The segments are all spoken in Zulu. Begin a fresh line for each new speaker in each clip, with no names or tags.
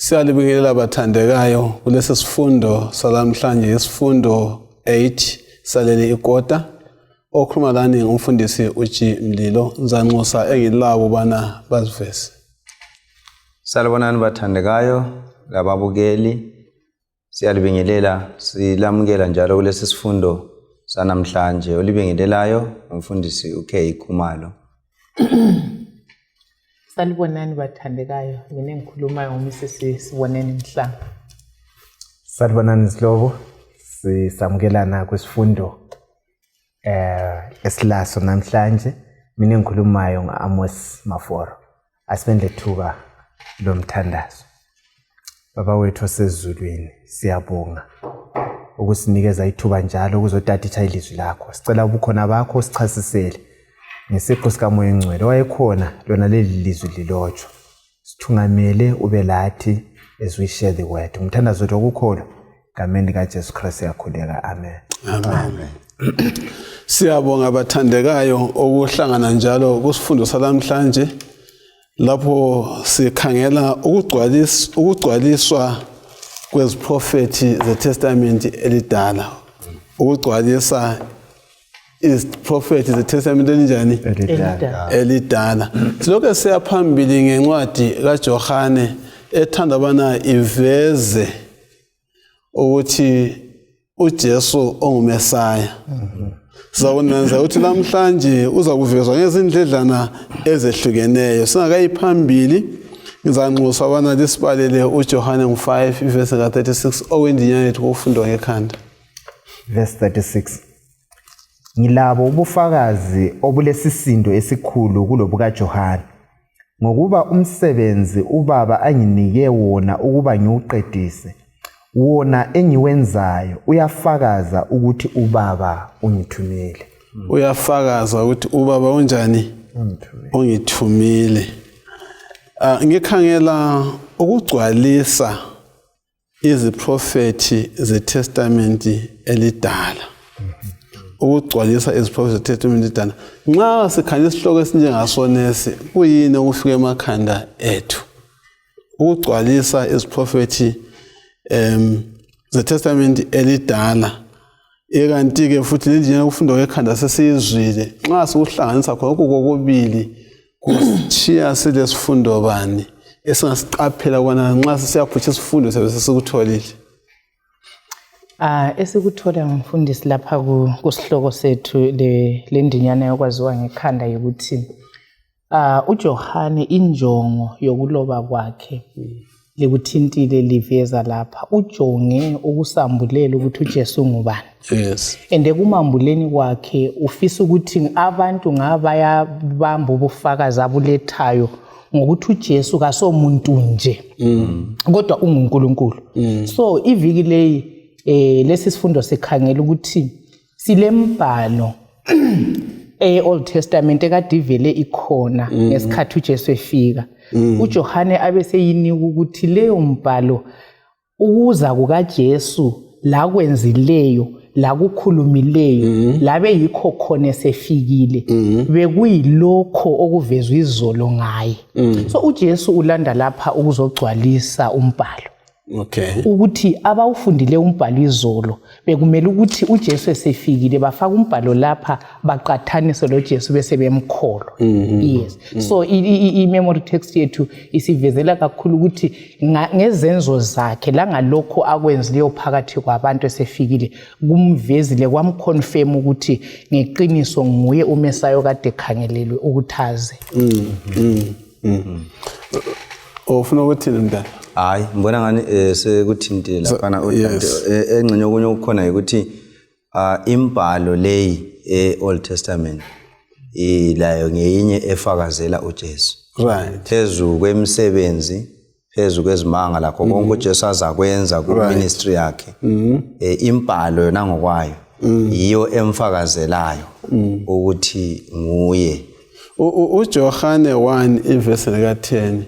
Siyalibingelela bathandekayo kulesi sifundo salamhlanje isifundo 8 saleli ikota okhuluma lani ngumfundisi uji Mlilo Nzanxusa engilabo bana bazivese.
Salibonani bathandekayo lababukeli siyalibingelela silamukela njalo kulesi sifundo sanamhlanje olibingelelayo umfundisi UK Khumalo.
Salibonani bathandekayo mina engikhulumayo ngoMrs Siboneni Mhlanga.
Salibonani Silobo sisamukelana kwesifundo esilaso namhlanje mina engikhulumayo ngoAmos Maforo asibende thuka lomthandazo. Baba wethu osezulwini siyabonga ukusinikeza ithuba njalo ukuzotaditha ilizwi lakho. Sicela ubukhona bakho sichasisele ngesipho sikamoya engcwele wayekhona lona leli lizwi lilotshwa. Sithungamele ube lathi as we share the word. Umthandazo wethu okukhona ngameni kaJesu Kristu yakhuleka. Amen.
Amen. Siyabonga abathandekayo okuhlangana njalo kusifundo salamhlanje lapho sikhangela ukugwaliswa kweziprofethi zeTestament elidala. Ukugwalisa iziprofethi zeTestament elinjani? Elidala. Silokho siyaphambili ngencwadi kaJohane ethanda bana iveze ukuthi uJesu ongumesaya. Sizakwenza ukuthi namhlanje uza kuvezwa ngezindledlana ezehlukeneyo. Singakayiphambili ngizanxusa bana lisibalele uJohane 5 verse 36 owendinyana yethu kufundwa ngekhanda.
Verse 36. Ngilabo ubufakazi obulesisindo esikhulu kulobuka Johane ngokuba umsebenzi ubaba anginike wona ukuba ngiwuqedise wona engiwenzayo uyafakaza ukuthi ubaba ungithumile.
Uyafakaza ukuthi ubaba unjani? Ungithumile. Ngikhangela ukugcwalisa iziprofethi zeTestament elidala. Ukugcwalisa iziprofethi zeTestament elidala. Nxa sikhangela isihloko esinjengasonesi kuyini okufika emakhanda ethu? Ukugcwalisa iziprofethi zeTestament elidala. Ekanti ke futhi linjena ukufunda kwekhanda sesizwile. Nxa sikuhlanganisa khona kokubili kushiya silesifundo bani esingasiqaphela kwana nxa sisiyaphutsha isifundo sesikutholile.
Esikuthola ngumfundisi lapha kusihloko sethu lendinyana yokwaziwa ngekhanda ukuthi uJohane injongo yokuloba kwakhe likuthintile liveza lapha ujonge ukusambulela ukuthi uJesu ngubani.
Yes.
Ende kumambuleni kwakhe ufisa ukuthi abantu ngabaya bamba ubufakazi abulethayo ngokuthi uJesu kasomuntu nje kodwa unguNkulunkulu. So iviki leyi lesi sifundo sikhangela ukuthi silembhalo Old Testament ekadivele ikhona ngesikhathi uJesu efika. uJohane abeseyinika ukuthi leyo mbhalo ukuza kukaJesu la kwenzileyo la kukhulumileyo labe yikho khona esefikile bekuyilokho okuvezwe izolo ngaye. So uJesu ulanda lapha ukuzogcwalisa umbhalo.
Okay.
Ukuthi abawufundile umbhalo izolo bekumele ukuthi uJesu esefikile bafaka umbhalo lapha baqathanise loJesu bese bemkholo. Yes. So I memory text yethu isivezela kakhulu ukuthi ngezenzo zakhe la ngalokho akwenzileyo phakathi kwabantu esefikile kumvezile kwamconfirm ukuthi ngeqiniso nguye uMesaya kade ekhangelelwe ukuthaze.
Ufuna ukuthini mntana?
Hayi ngibona ngani sekuthintile lapha engcenye okunye ukukhona ukuthi imbhalo leyi eOld Testament ilayo ngeyinye efakazela uJesu.
Right.
Phezu kwemisebenzi, phezu kwezimanga lakho konke uJesu azakwenza ku ministry yakhe. Imbhalo yona ngokwayo yiyo emfakazelayo ukuthi nguye.
uJohane 1 verse 10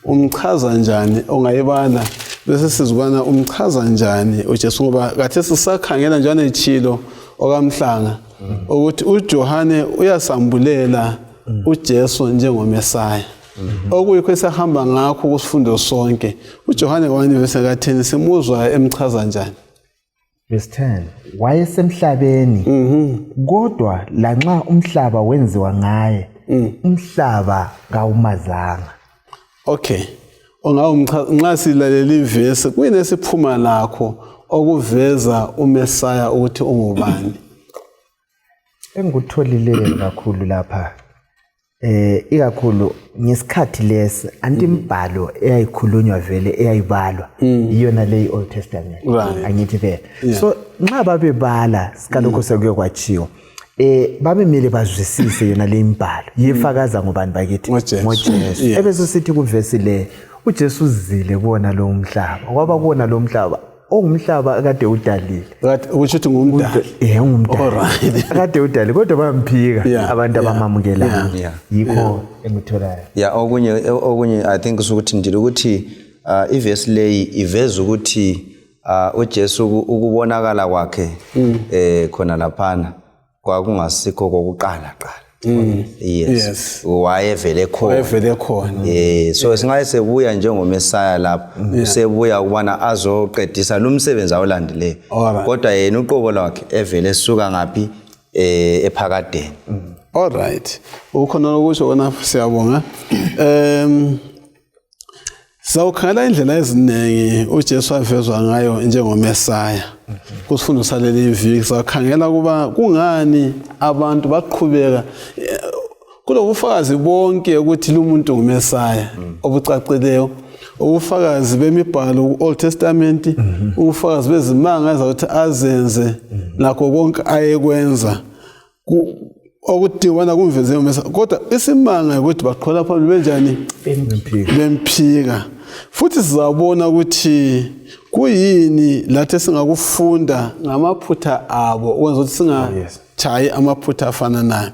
umchaza njani ongayibala bese sizubana umchaza njani uJesu ngoba kathe sisakhangela njani ichilo okamhlanga ukuthi uJohane uyasambulela uJesu njengomesaya. okuyikho esahamba ngakho kusifundo sonke uJohane 1 verse 10 simuzwa emchaza njani.
Verse 10, wayesemhlabeni kodwa lanxa umhlaba wenziwa ngaye umhlaba kawumazanga.
Okay, nxa silalela ivesi kuyini esiphuma lakho okuveza uMesaya ukuthi ungubani?
Engikutholile kakhulu lapha ikakhulu ngesikhathi lesi antimbhalo eyayikhulunywa vele eyayibalwa iyona le Old Testament angithi vele. So nxa babebala sikalokho sekuye kwachiwa babemele bazwisise yona le imbhalo yefakaza ngobani bakithi ngoJesu. Ebese sithi kuvesi le uJesu uzile kubona lo umhlaba kwaba kubona lo umhlaba ongumhlaba akade udalile
ukusho ukuthi ngumdali
ngumdali akade udalile kodwa bamphika abantu abamamukela yikho engitholayo
okunye I think ukuthi ndile ukuthi ivesi leyi iveza ukuthi uJesu ukubonakala kwakhe khona laphana kwakungasikho kokuqala yes wayevele khona so singaye sebuya njengomesaya lapho usebuya ukubana azoqedisa lo msebenzi awulandileyo kodwa yena uqobo lwakhe evele esuka ngapi ephakadeni.
All right, ukhona lokusho kona siyabonga. Sawukhala indlela eziningi uJesu avezwa ngayo njengomesaya. Kusifundo saleli iviki sakhangela kuba kungani abantu baqhubeka kulobufakazi bonke ukuthi lo muntu ngumesaya obucacileyo, ubufakazi bemibhalo Old Testament, ubufakazi bezimanga ezakuthi azenze lakho konke ayekwenza okudibana kumveze umesaya. Kodwa isimanga ukuthi baqhola phambili benjani bemphika. Futhi sizabona ukuthi kuyini lathi singakufunda ngamaphutha abo ukwenza ukuthi singachayi amaphutha afana nayo.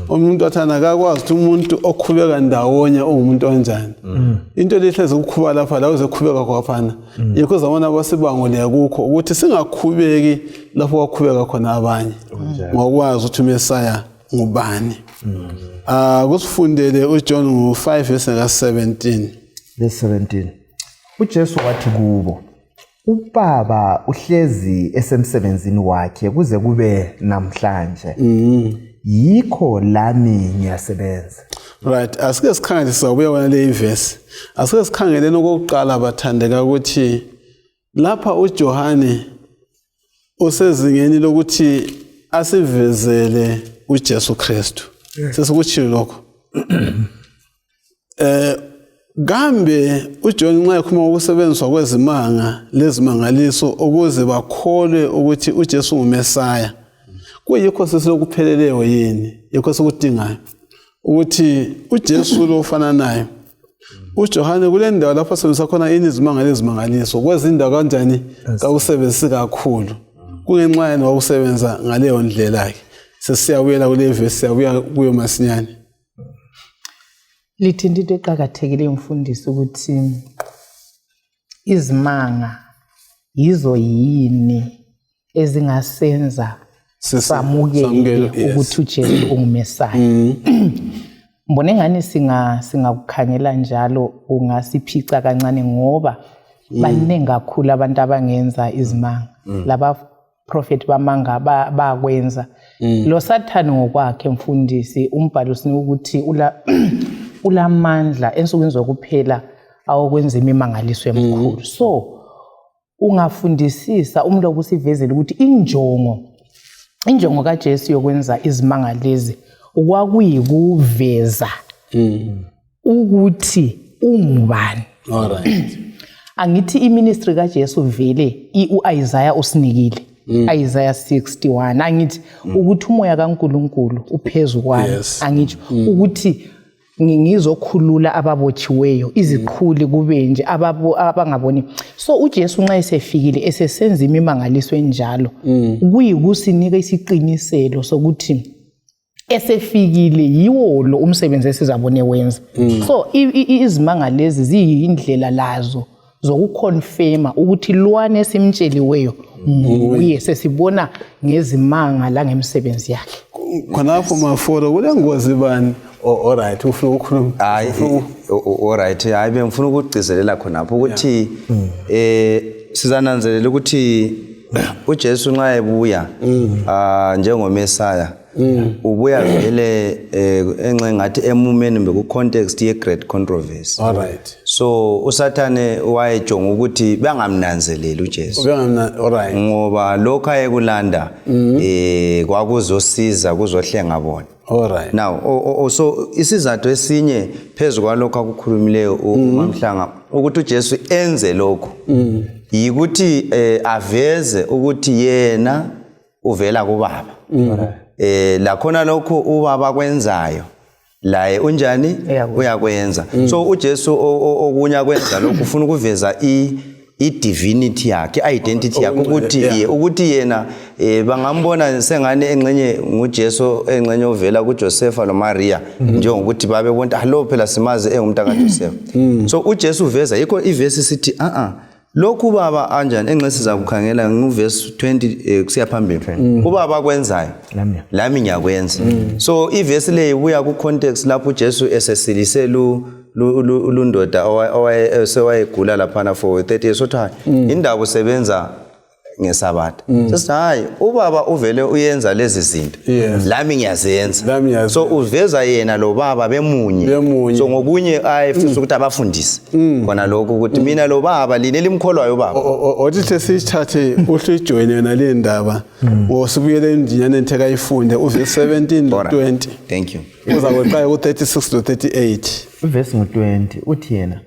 Umuntu athana akakwazi ukuthi umuntu okhubeka ndawonye ungumuntu onjani. Into lehleze ukukhuba lapha la uzekhubeka kwaphana yikho zabona abasibangule kukho ukuthi singakhubeki lapho kwakhubeka khona abanye ngokwazi ukuthi uMesaya ngubani. Kusifundele uJohn 5 verse 17.
Verse 17. uJesu wathi kubo, uBaba uhlezi esemsebenzini wakhe kuze kube namhlanje. Yikho lami ngiyasebenza.
Right, asike sikhangele sizabuya wena le verse. Asike sikhangeleni okokuqala bathandeka ukuthi lapha uJohane usezingeni lokuthi asivezele uJesu Kristu. Sesikuthile lokho. Gambe uJohn nxa ekhuluma ukusebenziswa kwezimanga lezimangaliso ukuze bakholwe ukuthi uJesu nguMesaya. Kuyikho sesilokupheleleyo yini? Yikho sekudingayo ukuthi uJesu lo ufana naye. uJohane kule ndawo lapho asebenzisa khona izimanga lezimangaliso kwezindawo kanjani kakusebenzisi kakhulu. Kungenxa yena wakusebenza ngaleyo ndlela yakhe. Sesiyabuyela kule verse siyabuya kuyo masinyane.
Lithinta into eqhakathekile umfundisi ukuthi izimanga yizo yini ezingasenza samukele ukuthi uJesu unguMesaya. Mbone ngani singakukhangela njalo ungasiphica kancane ngoba baningi kakhulu abantu abangenza izimanga. Laba prophet bamanga bakwenza. Lo Sathane ngokwakhe mfundisi umbhalo sinika ukuthi ulamandla ensukwini zokuphela awokwenza imimangaliso emkhulu. So ungafundisisa umlobo usivezele ukuthi injongo kaJesu yokwenza izimanga lezi okwakuyikuveza ukuthi ungubani.
Alright.
Angithi iministry kaJesu vele uIsaiah usinikile. Isaiah 61 angithi ukuthi umoya kaNkuluNkulu uphezulu kwami. Angithi ukuthi ngizokhulula ababotshiweyo izikhuli kube nje abangaboni. So uJesu nxa esefikile esesenza imimangaliso enjalo kuyikusinika isiqiniselo sokuthi esefikile yiwo lo umsebenzi esizabone wenza. So izimanga lezi ziyindlela lazo zokuconfirma ukuthi lwana esimtsheliweyo nguye sesibona ngezimanga la ngemsebenzi yakhe.
Khonapho maforo kule ngozi bani alright ufuna ukukhuluma
alright hayi bengifuna ukugcizelela khonapho ukuthi sizananzelela ukuthi uJesu nxa ebuya njengomesaya ubuya vele enxengathi emumeni beku context ye great controversy.
Alright.
So usathane wayejonga ukuthi bangamnanzeleli uJesu.
Alright.
Ngoba lokho ayekulanda kwakuzosiza kuzohlenga bona.
Alright.
Now so isizathu esinye phezulu kwalokho akukhulumileyo uMamhlanga ukuthi uJesu enze lokho yikuthi aveze ukuthi yena uvela kuBaba. La khona lokho uBaba kwenzayo laye unjani uyakwenza. So uJesu okunya kwenza lokho ufuna ukuveza divinity yakhe, identity yakhe ukuthi yena bangambona sengane engcenye nguJesu engcenye ovela kuJoseph noMaria njengokuthi babe bonke lo phela simazi engumntaka kaJoseph. So uJesu uveza yikho iverse sithi lokhu baba anjani engxe sizakukhangela nguverse 20 kusiya phambili uBaba kwenzayo lami ngiyakwenza. So iverse le ibuya ku context lapho uJesu esesilise lundoda owayegula lapha for 30 years sothi indaba usebenza ngesabatha sithi hayi uBaba uvele uyenza lezi zinto lami ngiyazenza. So uveza yena lo baba bemunye. So ngokunye ayefisa ukuthi abafundise khona lokho ukuthi mina lo baba line limkholwayo baba
othi sesithathe uhlujweni yona le ndaba wosibuyele endinyane entheka ifunde uverse 17 to 20.
Thank you.
Uzakuqala ku36 to 38.
Uverse ngo20 uthi yena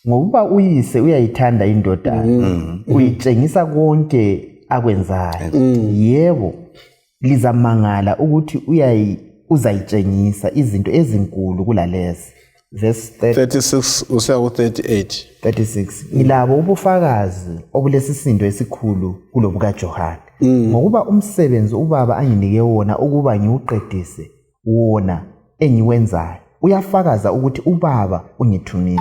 ngokuba uyise uyayithanda indodana uyitshengisa konke akwenzayo yebo lizamangala ukuthi uzayitshengisa izinto ezinkulu kulalezi. Verse
36 usiya ku38.
36 ilabo ubufakazi obulesisindo esikhulu kulobuka Johane ngokuba umsebenzi uBaba anginike wona ukuba ngiuqedise wona engiwenzayo uyafakaza ukuthi uBaba ungithumile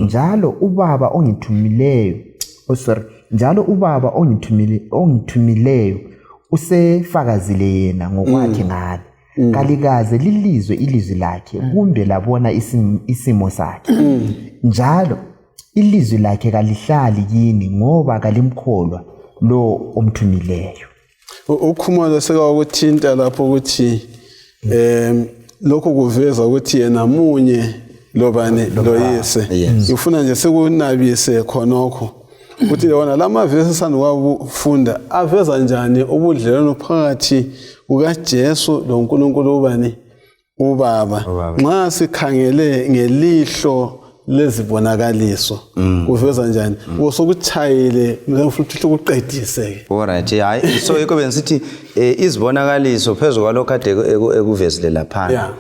njalo uBaba ongithumileyo njalo uBaba ongithumileyo usefakazile yena ngokwakhe ngani kalikaze lilizwe ilizwi lakhe kumbe labona isimo sakhe njalo ilizwi lakhe kalihlali yini ngoba kalimkholwa lo omthumileyo.
Ukhumalo seka ukuthinta lapho ukuthi lokho kuveza ukuthi yena munye lobane loyise ufuna nje sekunabise khonokho ukuthi yona lamavesi sanwabufunda aveza njani ubudlelwano phakathi kukaJesu loNkulunkulu ubani uBaba nxa sikhangele ngelihlo lezibonakaliso kuveza njani usokuthayile mfuthi ukuqedise.
Alright hayi so yiko bensithi izibonakaliso phezulu kwalokho kade ekuvezile lapha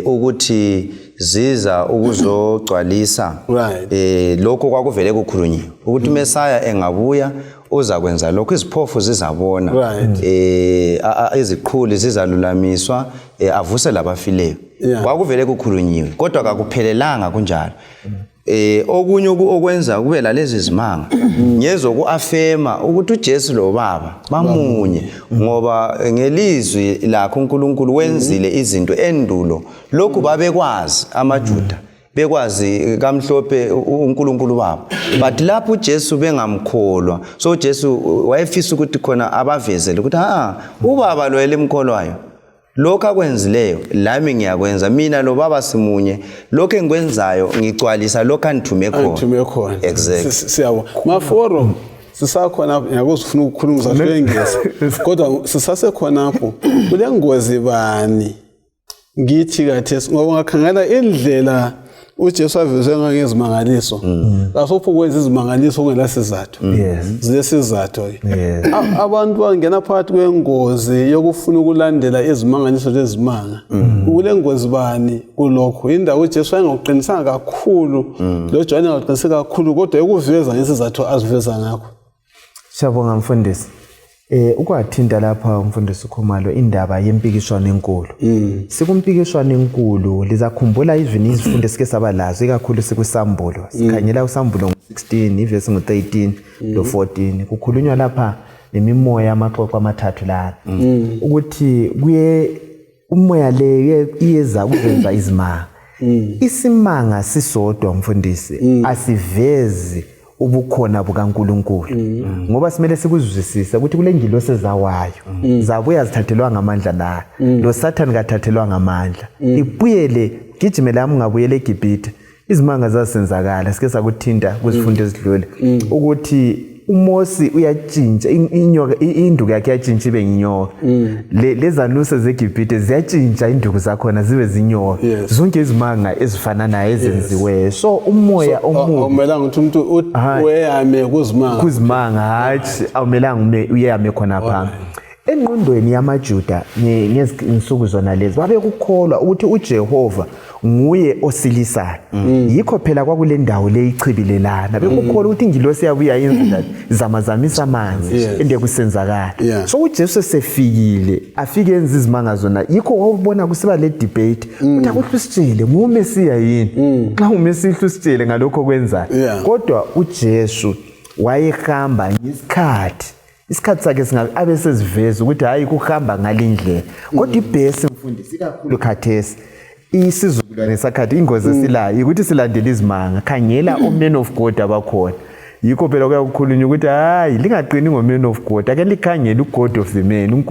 ukuthi ziza ukuzogcwalisa lokho kwakuvele kukhulunyiwe ukuthi uMesaya engabuya uza kwenza lokho iziphofu zizabona iziqhuli zizalulamiswa avuse labafileyo kwakuvele kukhulunyiwe kodwa akuphelelanga kunjalo. Okunye okwenza kube lalezi zimanga ngezokuafema ukuthi uJesu lo Baba bamunye ngoba ngelizwi lakho uNkulunkulu wenzile izinto endulo lokhu babekwazi amaJuda bekwazi kamhlophe uNkulunkulu Baba but lapho uJesu bengamkholwa so uJesu wayefisa ukuthi khona abavezele ukuthi uBaba lo elimkholwayo lokho akwenzileyo lami ngiyakwenza mina lo Baba simunye lokho engikwenzayo ngigcwalisa lokho anithume khona. Exactly.
Siyabo maforo sisakhona yakuzofuna ukukhuluma zahlengeza kodwa sisase khonapho kule ngozi bani ngithi kathesi ngoba ngakhangela indlela uJesu aveze ngezimangaliso kasopho kwenza izimangaliso kungelasizathu zilesizathu abantu bangena phakathi kwengozi yokufuna ukulandela izimangaliso lezimanga kule ngozi bani kulokho indawo uJesu ayengoqinisanga kakhulu lo John engoqinisanga kakhulu kodwa ekuveza ngesizathu aziveza ngakho.
Siyabonga mfundisi. Ukwathinta lapha umfundisi Khumalo indaba yempikishwano enkulu. Sikumpikishwano enkulu lizakhumbula even izifundo esike sabalazo ikakhulu sikusambulo. Sikhanyela usambulo ngo16 iverse ngo13 lo 14 kukhulunywa lapha nemimoya amaxoxo amathathu la ukuthi kuye umoya le iyeza ukwenza izimanga. Isimanga sisodwa mfundisi asivezi ubukhona bukaNkulunkulu. Ngoba simele sikuzwisise ukuthi kule ngilosi ezawayo zabuya zithathelwa ngamandla la. Lo Satan kathathelwa ngamandla. Ibuyele gijimela ngabuyele eGibhithe. Izimanga zasenzakala sike sakuthinta kuzifundo ezidlule ukuthi uMosi uyatshintsha inyoka induku yakhe yatshintsha ibe nginyoka. Lezanuse zeGibhithe ziyatshintsha induku zakhona zibe zinyoka. Zonke izimanga ezifana naye ezenziwe. So umoya omubi
awumelanga ukuthi umuntu uyame
kuzimanga hathi awumelanga uyame khona phambi. Engqondweni yamaJuda ngezinsuku zona lezi babe kukholwa ukuthi uJehova nguye osilisayo. Yikho phela kwakule ndawo le ichibilelana bekukholwa ukuthi ingilosi yabuya yenza zamazamisa amanzi ende kusenzakala. So uJesu sefikile afike enza izimanga zona yikho wawubona kusiba le debate ukuthi usitshele nguMesiya yini. Xa uMesiya usitshele ngalokho kwenzayo. Kodwa uJesu wayehamba ngesikhathi sakhe singabe abeseziveza ukuthi hayi kuhamba ngalindlela. Kodwa ibhesi mfundisi kakhulu khathesi isizukulwane sakhathi ingozi esilayo ukuthi silandele izimanga. Khangela omen of God abakhona. Yikho phela kuyakukhulunywa ukuthi hayi lingaqini ngomen of God ake likhangele uGod of the man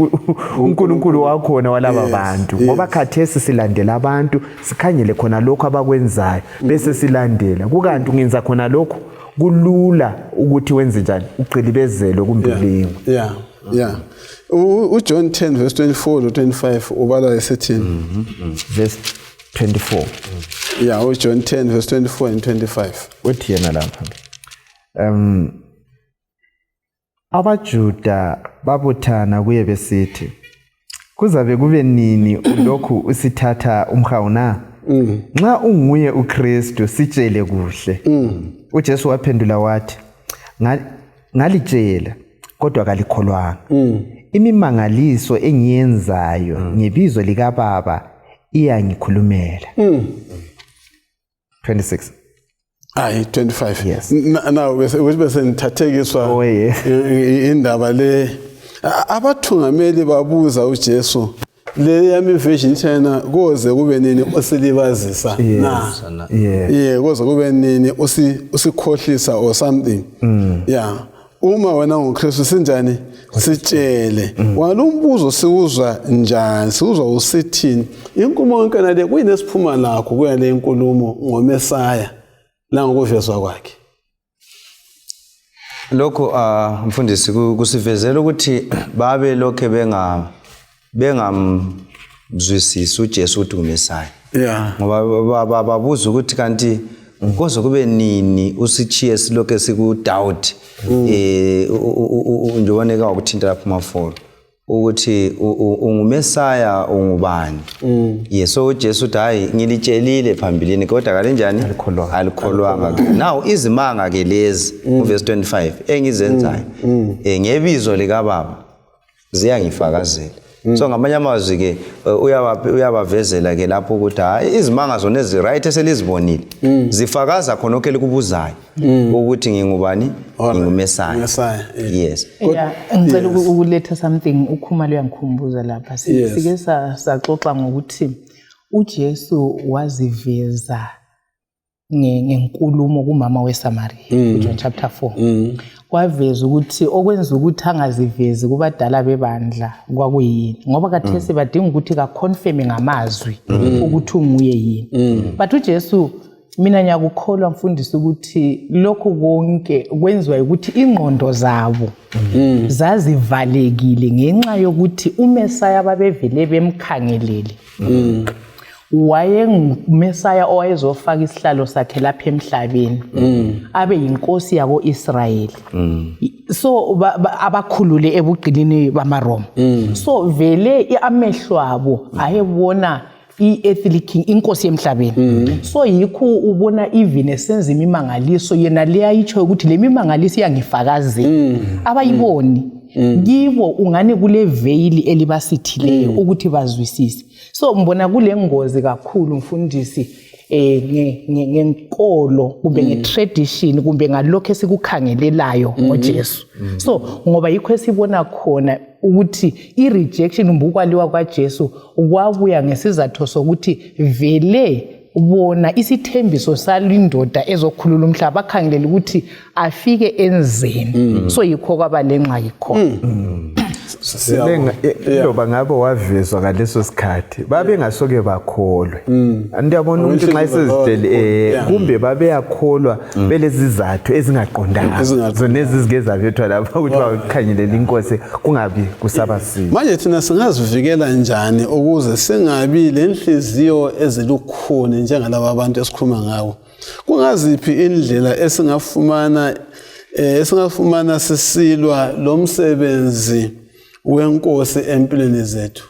uNkulunkulu wakhona walaba bantu. Ngoba khathesi silandela abantu sikhangele khona lokho abakwenzayo bese silandela. Kukanti ungenza khona lokho kulula ukuthi wenze njani uqilibezelo kumbilingo.
uJohn 10 verse 24 to 25 ubala esethini
verse 24.
uJohn 10 verse 24 and 25
uthi yena lapha abaJuda babuthana kuye besithi kuzabe kube nini lokhu usithatha umhawu na? Nxa unguye uKristu sitshele kuhle. uJesu waphendula wathi ngalitshela kodwa kalikholwanga. Imimangaliso engiyenzayo ngebizo lika Baba iyangikhulumela. 26.
25.
Yes.
Now bese nithathekiswa indaba le abathungameli babuza uJesu le yami vision thena koze kube nini osilibazisa na koze kube nini usikhohlisa or something. Uma wena ngoKristu sinjani sitshele walombuzo siuzwa njani siuzwa usithini inkulumo yonke nale kuyinesiphuma lakho kuya le inkulumo ngoMesaya la ngokuvezwa kwakhe.
Lokho mfundisi kusivezela ukuthi babe lokho bengamzwisisi uJesu ukuthi nguMesaya. Ngoba babuza ukuthi kanti koze kube nini usithiye silokho sikudoubt njoboneka ukuthinta lapha mafolo ukuthi unguMesaya ungubani. So uJesu uthi hayi ngilitshelile phambilini kodwa kalenjani alikholwanga. Now izimanga ke lezi verse 25 engizenzayo ngebizo lika Baba ziyangifakazela. So ngamanye amazwi ke uyabavezela ke lapho ukuthi hayi izimanga zona ezi right eselizibonile zifakaza khona konke likubuzayo ukuthi ngingubani ngingumesaya. Yes.
Ngicela ukuletha something ukhumalo uyangikhumbuza lapha sike saxoxa ngokuthi uJesu waziveza ngenkulumo kumama weSamaria John chapter 4. Kwaveza ukuthi okwenza ukuthi angazivezi kubadala bebandla kwakuyini ngoba kathesi badinga ukuthi ka confirm ngamazwi ukuthi unguye yini. But uJesu mina ngiyakukholwa mfundisi ukuthi lokho konke kwenziwa ukuthi ingqondo zabo zazivalekile ngenxa yokuthi uMesaya babevele bemkhangelele. WayenguMesaya owayezofaka isihlalo sakhe lapha emhlabeni abe yinkosi yabo Israyeli. So abakhulule ebugqilini bamaRoma. So vele amehlo abo ayebona i-earthly king inkosi emhlabeni. So yikho ubona even esenza imimangaliso yena leyayitsho ukuthi le mimangaliso iyangifakazela abayiboni kibo ungane kule veil elibasithileyo ukuthi bazwisise. So mbona kule ngozi kakhulu mfundisi ngenkolo kumbe ngetradition kumbe ngalokho esikukhangelelayo ngoJesu. So ngoba yikho esibona khona ukuthi i-rejection umbukwaliwa kwaJesu kwabuya ngesizathu sokuthi vele bona isithembiso salindoda ezokhulula umhlaba bakhangelela ukuthi afike enzeni. So yikho kwaba lenxa yikho.
Loba ngabe wavezwa ngaleso sikhathi babengasoke bakholwe. Andiyabona ukuthi nxa isezidele kumbe babeyakholwa belezi izathu ezingaqondanga zona ezizigeza bethwa lapha ukuthi bakhangelela inkosi kungabi kusabasile.
Manje thina singazivikela njani ukuze singabi lenhliziyo ezilukhuni njengalabo abantu esikhuluma ngabo? Kungaziphi indlela esingafumana sisilwa lo msebenzi wenkosi empilweni zethu?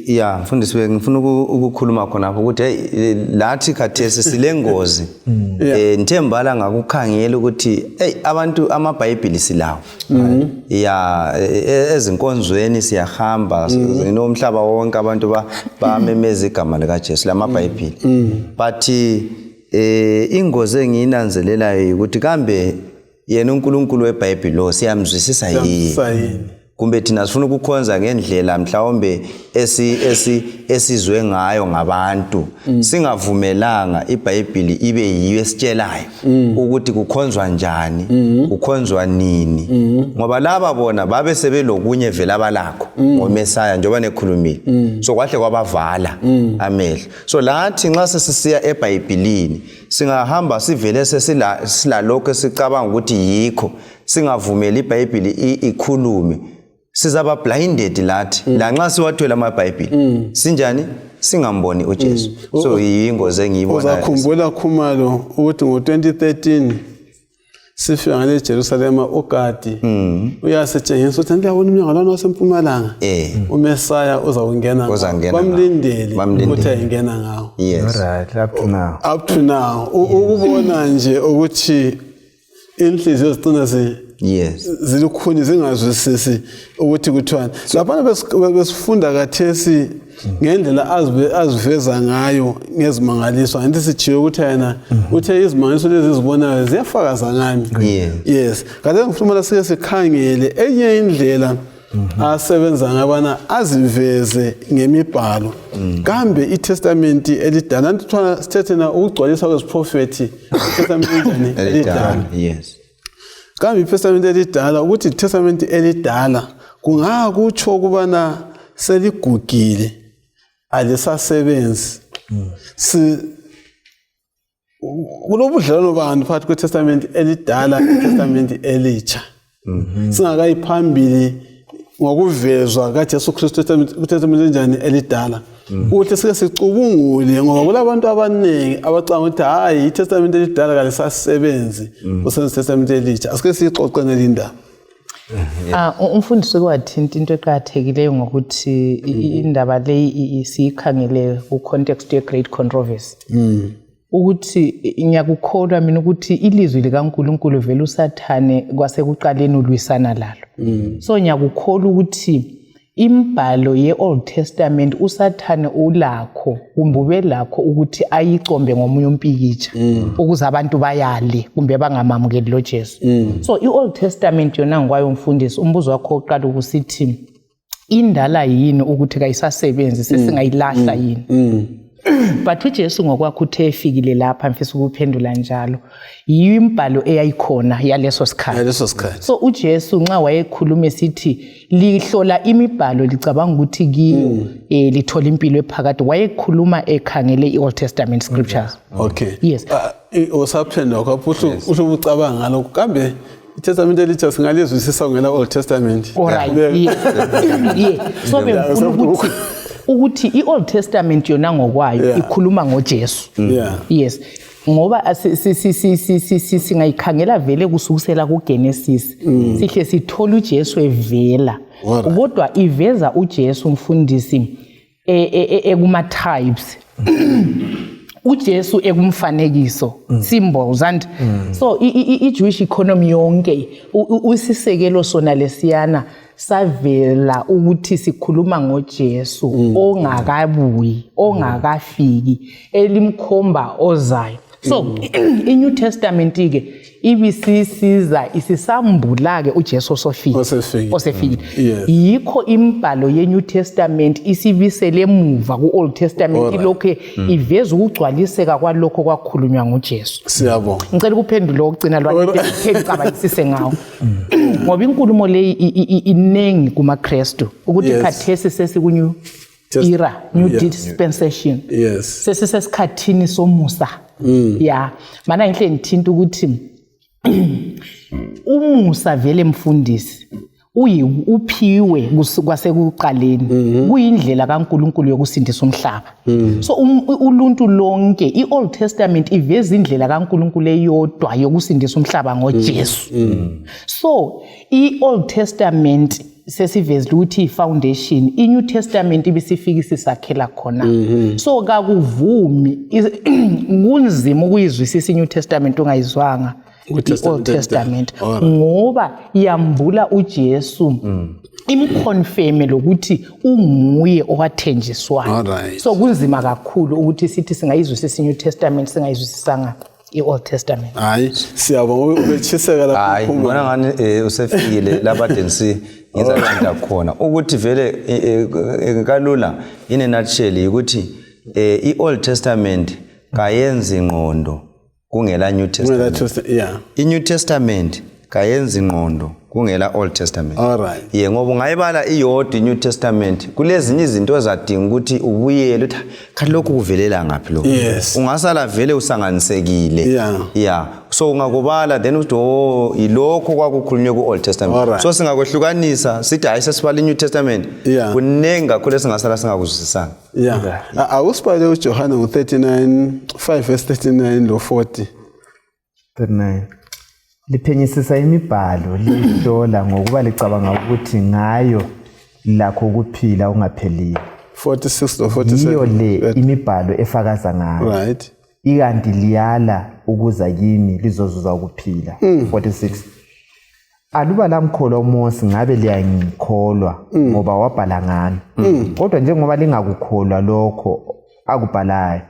Ya mfundisi ngifuna ukukhuluma khona lapho ukuthi lathi khathesi silengozi nthembala ngakukhangela ukuthi abantu amaBhayibheli silawo ya ezinkonzweni siyahamba nomhlaba wonke abantu bamemeza igama lika Jesu lamaBhayibheli but ingozi engiyinanzelelayo ukuthi kambe yena uNkulunkulu weBhayibheli lo siyamzwisisa yini kumbe thina sifuna ukukhonza ngendlela mhlawumbe esizwe ngayo ngabantu singavumelanga iBhayibheli ibe yiyo esitshelayo ukuthi kukhonzwa njani kukhonzwa nini ngoba laba bona babe sebelokunye vela abalakho ngoMesaya njengoba nekhulumile so kwahle kwabavala amehlo so lathi nxa sesisiya eBhayibhelini singahamba sivele silalokho esicabanga ukuthi yikho singavumeli iBhayibheli ikhulume sizaba blinded lathi la nxa siwathwele amaBhayibheli sinjani singamboni uJesu so yingozi engiyibona
uzakhumbula khumalo ukuthi ngo2013 sifika ngale Jerusalem uGadi uyasetshengisa ukuthi ndiyabona umnyango lana wasempumalanga uMesaya uzawungena bamlindele ukuthi ayingena ngawo
right
up to now ukubona nje ukuthi inhliziyo zicina zilukhuni zingazwisisi ukuthi kuthiwani lapha besifunda kathesi ngendlela aziveza ngayo ngezimangaliso anti sijiwe ukuthi yena uthe izimangaliso lezi zibonayo ziyafakaza ngami yes kade ngifuna sike sikhangele enye indlela asebenza ngabana aziveze ngemibhalo kambe iTestament elidala antithwana sithethena ukugcwaliswa kweziprofethi iTestament elidala
yes
kambe iTestament elidala ukuthi iTestament elidala kungakutsho ukubana seligugile alisasebenzi kulobudlelwano bantu phakathi kweTestament elidala neTestament elitsha singakayiphambili ngokuvezwa kaJesu Kristu kuTestament enjani elidala ukuthi sike sicubungule ngoba kulabantu abaningi abacanga ukuthi hayi iTestament elidala kalisasebenzi useTestament elitsha asike sixoxene lindaba
umfundisi kwathinta into eqhathekileyo ngokuthi indaba le siyikhangele ku context ye great controversy ukuthi ngiyakukholwa mina ukuthi ilizwi likaNkulunkulu vele usathane kwasekuqaleni ulwisana lalo so ngiyakukholwa ukuthi imbhalo ye-Old Testament usathane ulakho kumbe ubelakho ukuthi ayicombe ngomunye umpikitsha ukuze abantu bayale kumbe bangamamukeli lo Jesu so i-Old Testament yona ngikwayo umfundisi umbuzo wakho oqala ukusithi indala yini ukuthi kayisasebenzi sesingayilahla yini but uJesu ngokwakho uthe efikile lapha mfisa ukuphendula njalo yiyo imbhalo eyayikhona yaleso sikhathi so uJesu nxa wayekhuluma esithi lihlola imibhalo licabanga ukuthi kiyo lithola impilo ephakade wayekhuluma ekhangele iOld Testament scriptures
okay
yes
usaphendula kwapho ucabanga ngalokho kambe iTestament elitsha singalizwisisa ngela Old Testament
yeah so bengifuna ukuthi iOld Testament yona ngokwayo ikhuluma ngoJesu yes ngoba singayikhangela vele kusukisela kuGenesis sihle sithola uJesu evela kodwa iveza uJesu umfundisi ekuma tribes uJesu ekumfanekiso symbols and so i-Jewish economy yonke usisekelo sona lesiyana savela ukuthi sikhuluma ngoJesu ongakabuyi ongakafiki elimkhomba ozayo. So iNew Testament ke ibisisiza isisambula ke uJesu osefile yikho imbhalo yeNew Testament isibisele emuva kuOld Testament lokho iveza ukugcwaliseka kwalokho kwakhulunywa ngoJesu.
Siyabonga.
Ngicela ukuphendula okugcina lwakhe ecabanyisise ngawo. Ngoba inkulumo le inengi kumaKristu ukuthi khathesi sesikunyu era new dispensation.
Yes.
Sesisesikhathini somusa. Yeah, mana inhle ngithinta ukuthi umusa vele mfundisi uphiwe kwasekuqaleni kuyindlela kaNkulunkulu yokusindisa umhlaba. So uluntu lonke iOld Testament iveza indlela kaNkulunkulu eyodwa yokusindisa umhlaba ngoJesu. So iOld Testament sesivezile ukuthi ifoundation, iNew Testament ibisifikisa isakhela khona. So kakuvumi kunzima ukuyizwisisa iNew Testament ungayizwanga iOld Testament ngoba yambula uJesu imconfirm lokuthi unguye owathenjiswayo. So kunzima kakhulu ukuthi sithi singayizwisisa iNew Testament singayizwisisanga iOld Testament.
Hayi siyabonga ubechiseka lapho.
Hayi ngibona ngani usefikile lapha densi ngizalanda khona ukuthi vele kalula in a nutshell ukuthi iOld Testament kayenzi ingqondo kungela New Testament. INew Testament kayenzi ingqondo kungela Old Testament.
Alright.
Ngoba ungayibala iyodwa iNew Testament kulezinye izinto ezadinga ukuthi ubuyele uthi kanti lokhu kuvelela ngaphi lokho. Ungasala vele usanganisekile. So ungakubala then uthi ilokho kwakukhulunywe kuOld Testament. So singakwehlukanisa sithi hayi sesibala iNew Testament kunengi kakhulu esingasala singakuzwisisanga.
Awusibale uJohana ngo39 5 verse 39 lo 40.
39 liphenyisisa imibhalo lihlola ngokuba licabanga ukuthi ngayo lakho ukuphila ungapheliyo.
46 to 47
iyo le imibhalo efakaza ngayo.
Right.
Ikanti liyala ukuza yini lizozuza ukuphila. 46 aluba lamkholwa uMose ngabe liyangikholwa ngoba wabhala ngani. Kodwa njengoba lingakukholwa lokho akubhalayo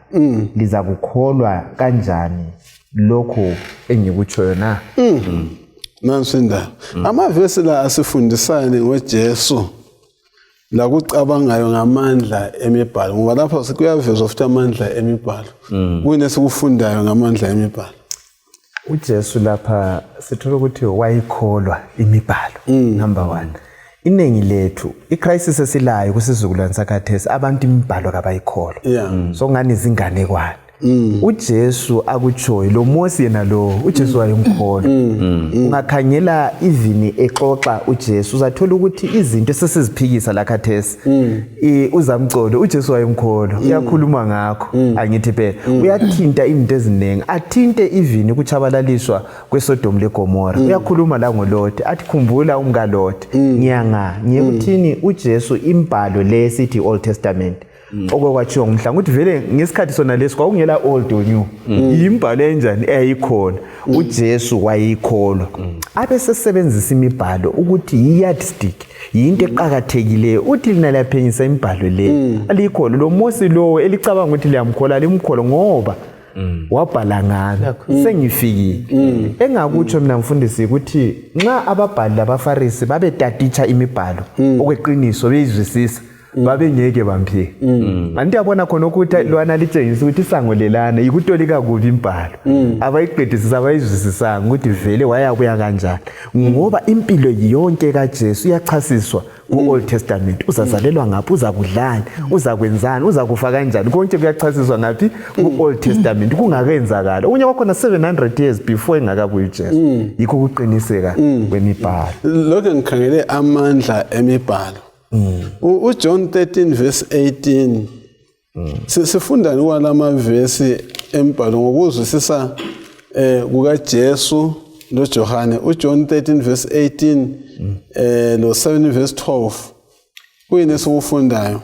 liza kukholwa kanjani lokho engikutshoyo na?
Nansinda amavesi la asifundisane ngoJesu la kucabangayo ngamandla emibhalo ngoba lapha sikuyavezwa futhi amandla emibhalo kunesikufundayo ngamandla emibhalo.
uJesu lapha sithola ukuthi wayikholwa imibhalo. Number 1 inengi lethu icrisis esilayo kusizukulwane sakhathesi abantu imibhalo kabayikholwa. So ngani izingane kwani uJesu akutshoyo lo Mose yena lo uJesu wayemkhona. Ungakhangela ivini exoxa uJesu uzathola ukuthi izinto esesiziphikisa la khathesi uzamcolo uJesu wayemkhona uyakhuluma ngakho angithi phela uyathinta izinto eziningi athinte ivini kuchabalaliswa kweSodom leGomora uyakhuluma la ngoLothi athi khumbula umkaLothi ngiyekuthini uJesu imbhalo lesithi Old Testament okwatshiwo ngumhla ukuthi vele ngesikhathi sona leso kwakungela old or new imbhalo enjani eyayikhona uJesu wayikholwa abesesebenzisa imibhalo ukuthi yiyardstick yinto eqhakathekileyo uthi lina laphenyisa imbhalo le alikholwa lo Mose lo elicabanga ukuthi liyamkholwa limkholwa ngoba wabhala ngani sengifikile engakutsho mina mfundisi ukuthi nxa ababhali labaFarisi babetaticha imibhalo okweqiniso beyizwisisa babe ngeke bamphike anti yabona khona ukuthi lwana litshengisa ukuthi isangolelana ikutolika kubi imbhalo abayiqedisisa abayizwisisanga ukuthi vele wayabuya kanjani ngoba impilo yonke kaJesu iyachasiswa kuOld Testament uzazalelwa ngaphi uzakudlani uzakwenzani uzakufa kanjani konke kuyachasiswa ngaphi kuOld Testament kungakenzakala unye kwakhona 700 years before engakabuyi uJesu yikho kuqiniseka kwemibhalo
lokho ngikhangele amandla emibhalo uJohn 13 verse 18 sifunda kwalama verse embhalo ngokuzwisisa kukaJesu noJohane uJohn 13 verse 18 lo 7 verse 12 kuyini esikufundayo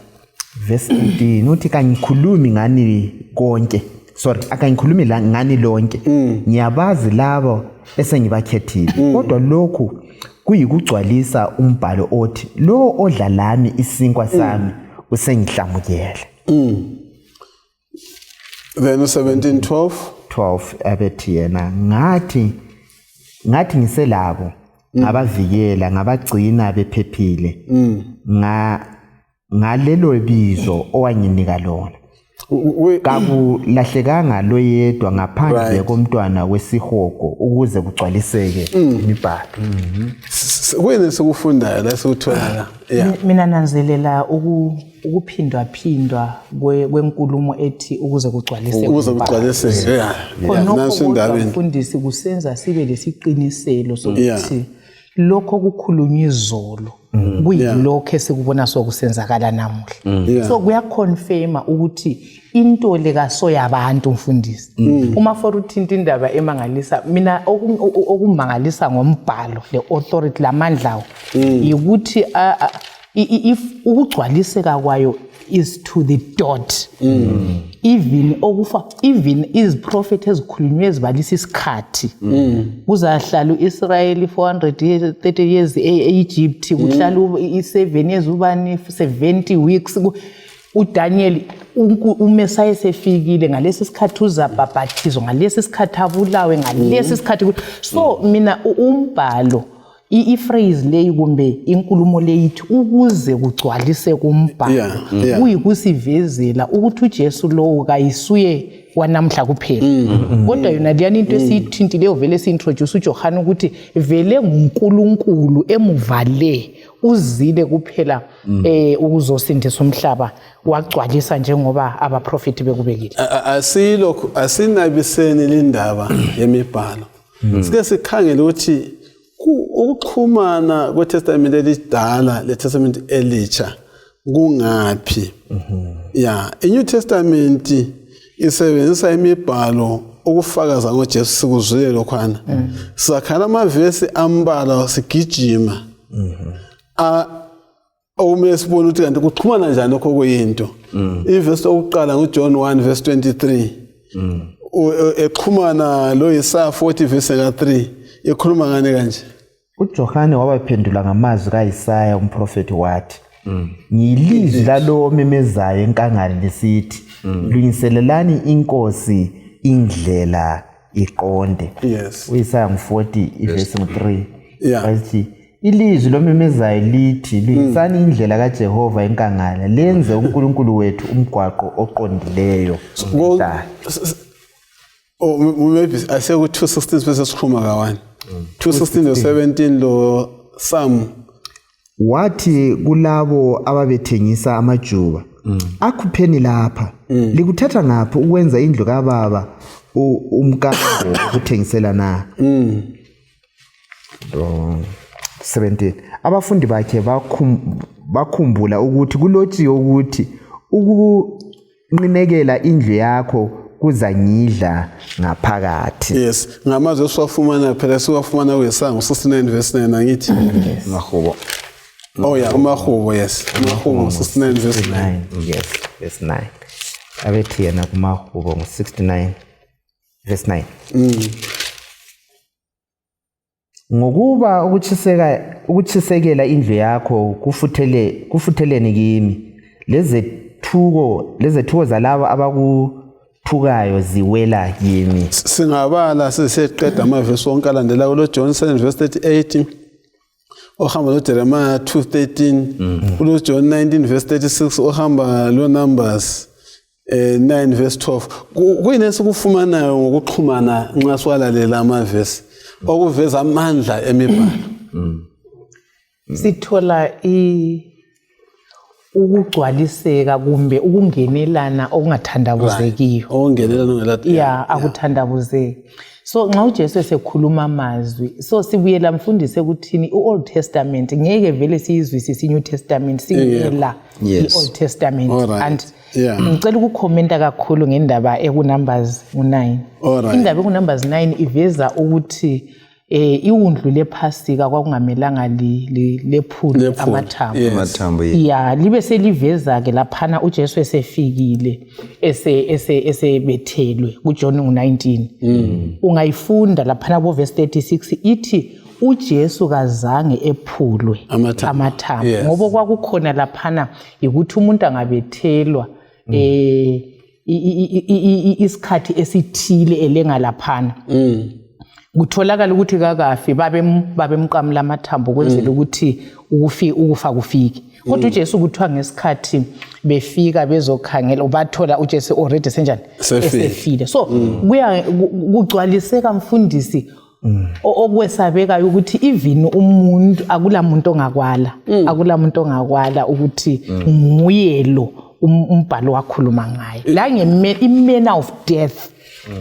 verse 18 uthi kangikhulumi ngani konke sorry akangikhulumi la ngani lonke ngiyabazi labo esengibakhethile kodwa lokhu kuyikugcwalisa umbhalo othi lo odla lami isinkwa sami usengihlamukele.
Then 17:12
abethi yena ngathi ngiselabo ngabavikela ngabagcina bephephile ngalelo bizo owanginika lona kakulahlekanga lo yedwa ngaphandle komntwana wesihogo ukuze kugcwaliseke imibhalo.
Kuyini sikufundayo la sikuthola?
Mina nanzelela ukuphindwa kwenkulumo ethi ukuze kugcwaliseke.
Khona
umfundisi kusenza sibe lesiqiniselo sokuthi lokho kukhulunywa izolo kuyilokho esikubona sokusenzakala namuhla. So kuyaconfirma ukuthi into le kasoyabantu mfundisi. Uma for uthinta indaba emangalisa mina okumangalisa ngombhalo le authority lamandla ukuthi if ukugcwaliseka kwayo is to the dot. Even iziprofethi ezikhulunywe ezibalisa isikhathi kuzahlala uIsrael 430 years eEgypt kuhlala i7 years ubani 70 weeks uDaniel uMessiah esefikile ngalesi sikhathi uzabhabhathizwa ngalesi sikhathi abulawe ngalesi sikhathi so mina umbhalo i-phrase leyi kumbe inkulumo leyithi ukuze kugcwalise kumbhalo kuyikusivezela ukuthi uJesu lo kayisuye wanamhla kuphela kodwa yona leyani into esiyithintileyo vele si-introduce uJohane ukuthi vele nguNkulunkulu emuvale uzile kuphela ukuzosindisa umhlaba wagcwalisa njengoba abaprofeti bekubekile.
Asilokho asinabiseni lindaba yemibhalo. Sike sikhangele ukuthi ukuxhumana kweTestament elidala leTestament elitsha kungaphi? iNew Testament isebenzisa imibhalo ukufakaza ngoJesu sikuzwile lokhwana. Sakhala amavesi ambala sigijima. Awume sibona ukuthi kanti kuxhumana njani lokho kuyinto. Ivesi okuqala nguJohn 1:23. Exhumana lo Isaiah 40:3 ekhuluma ngane kanje.
uJohane wabaphendula ngamazwi kaIsaya umprofeti wathi ngilizwi lalo memezayo enkangala lesithi lungiselelani inkosi indlela iqonde. uIsaya 40:3 wathi ilizwi lomemezayo lithi lungisani indlela kaJehova enkangala lenze uNkulunkulu wethu umgwaqo oqondileyo.
Maybe I say with 2:16 bese sikhuluma kawane. 2:16-17 lo Psalm
wathi kulabo ababethengisa amajuba akhupheni lapha likuthatha ngaphi ukwenza indlu kaBaba umkango ukuthengisela na. 17 abafundi bakhe bakhumbula ukuthi kulotshiwe ukuthi ukunqinekela indlu yakho kuzangidla ngaphakathi.
Yes, ngamazwi esiwafumana phela siwafumana kweSango 69:9 angithi mahubo. Umahubo yes. Umahubo 69:9.
Yes, verse 9. Abethi yena kumahubo ngo69:9. Ngokuba ukuchisekela indlu yakho kufutheleni kimi lezethuko zalabo abakuthukayo ziwela kimi.
Singabala siseqeda amavesi wonke alandela kulo John 7:38 ohamba lo Jeremiah 2:13 kulo John 19:36 ohamba lo Numbers 9:12. Kuyini esikufumanayo ngokuxhumana nxa siwalalela amavesi okuveza amandla emibhalo?
Sithola ukugcwaliseka kumbe ukungenelana okungathandabuzekiyo.
Okungenelana
akuthandabuzeki. So nxa uJesu esekhuluma amazwi so sibuyela mfundise ukuthini uOld Testament ngeke vele siyizwisise iNew Testament singela iOld Testament and ngicela ukukhomenta kakhulu ngendaba ekuNumbers 9. Indaba ekuNumbers 9 iveza ukuthi iwundlu lephasika kwakungamelanga lephule amathambo.
Amathambo
ya libe seliveza ke laphana uJesu esefikile esebethelwe kuJohn 19. Ungayifunda laphana ku verse 36 ithi uJesu kazange ephulwe amathambo ngoba kwakukhona laphana ukuthi umuntu angabethelwa isikhathi esithile elenga laphana kutholakala ukuthi kakafi babemqamula amathambo kwenzela ukuthi ukufa kufike kodwa uJesu kuthiwa ngesikhathi befika bezokhangela bathola uJesu already senjani esefile so kugcwaliseka mfundisi okwesabekayo ukuthi even umuntu akulamuntu ongakwala ukuthi nguyelo umbhalo wakhuluma ngaye la nge-manner of death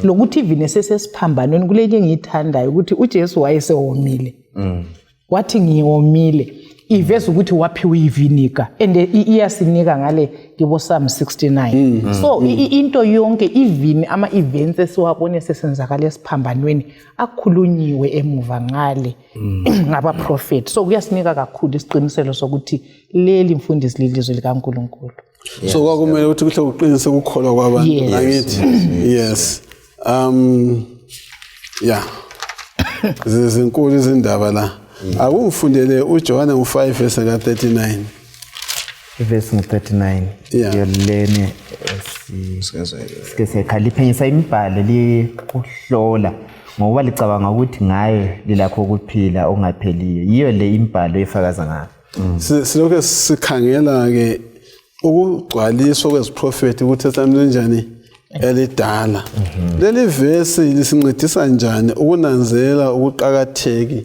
lokuthi even esesesiphambanweni kulenye engiyithandayo ukuthi uJesu wayesewomile wathi ngiyomile iveza ukuthi waphiwe ivinika and iyasinika ngale kibo Psalm 69 so into yonke even ama-events esiwabone sesenzakala esiphambanweni akhulunyiwe emuva ngale ngabaprofethi so kuyasinika kakhulu isiqiniselo sokuthi leli mfundisi lilizwe likaNkulunkulu.
So kwakumele ukuthi kuhle kuqinise ukukholwa kwabantu ngakithi. Yes. Yeah. Zizinkulu izindaba la. Akungifundele uJohana 5 verse 39.
Verse 39. Yolene sike khaliphanyisa imibhalo likuhlola ngoba licabanga ukuthi ngayo lilakho ukuphila ongapheliyo. Yiyo le imibhalo efakaza ngayo.
Silokho sikhangela ke ukugwaliswa kweziprofethi kuTestament njani elidala. Leli verse lisincedisa njani ukunanzela ubuqhakatheki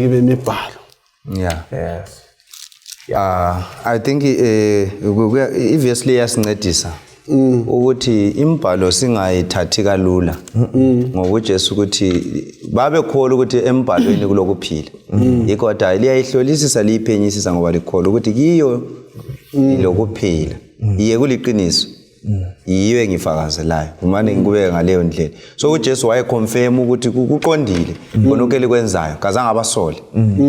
bemibhalo.
Yeah. Yes. I think i-verse le yasincedisa ukuthi imibhalo singayithathi kalula ngoba uJesu ukuthi babekholwa ukuthi embhalweni kulokuphila ikodwa liyayihlolisisa liyiphenyisisa ngoba likholwa ukuthi kiyo ilokuphila iye kuliqiniso yiyo engifakazelayo umane ngikubeka ngaleyo ndlela so uJesu wayeconfirm ukuthi kuqondile konke likwenzayo kazange abasole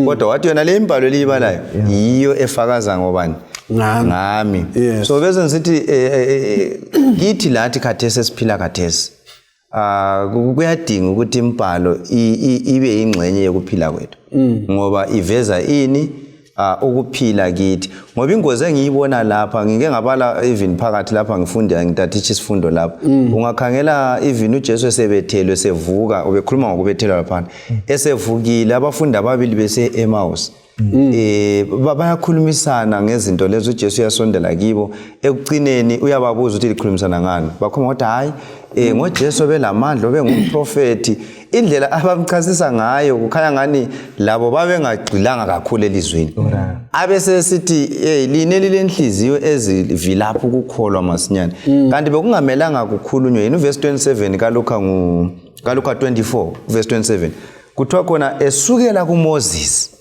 kodwa wathi yona le imbalo eliyibalayo yiyo efakaza ngobani ngami so bese ngithi kithi lathi khathesi esiphila khathesi kuyadinga ukuthi imbalo ibe ingxenye yokuphila kwethu ngoba iveza ini ukuphila kithi ngoba ingozi engiyibona lapha ngike ngabala even phakathi lapha ngifunda ngitateach isifundo lapha ungakhangela even uJesu esebethelwe sevuka ubekhuluma ngokubethelwa lapha esevukile abafundi ababili bese Emmaus bayakhulumisana ngezinto lezo uJesu yasondela kibo ekugcineni uyababuza ukuthi likhulumisana ngani bakhoma ukuthi hayi ngoJesu belamandla obengumprofeti indlela abamchasisa ngayo kukhanya ngani labo babengagxilanga kakhulu elizweni abese sithi lineli lenhliziyo ezivilapha ukukholwa masinyane kanti bekungamelanga kukhulunywe yini verse 27 kaLuka 24 verse 27 kuthiwa khona esukela kuMoses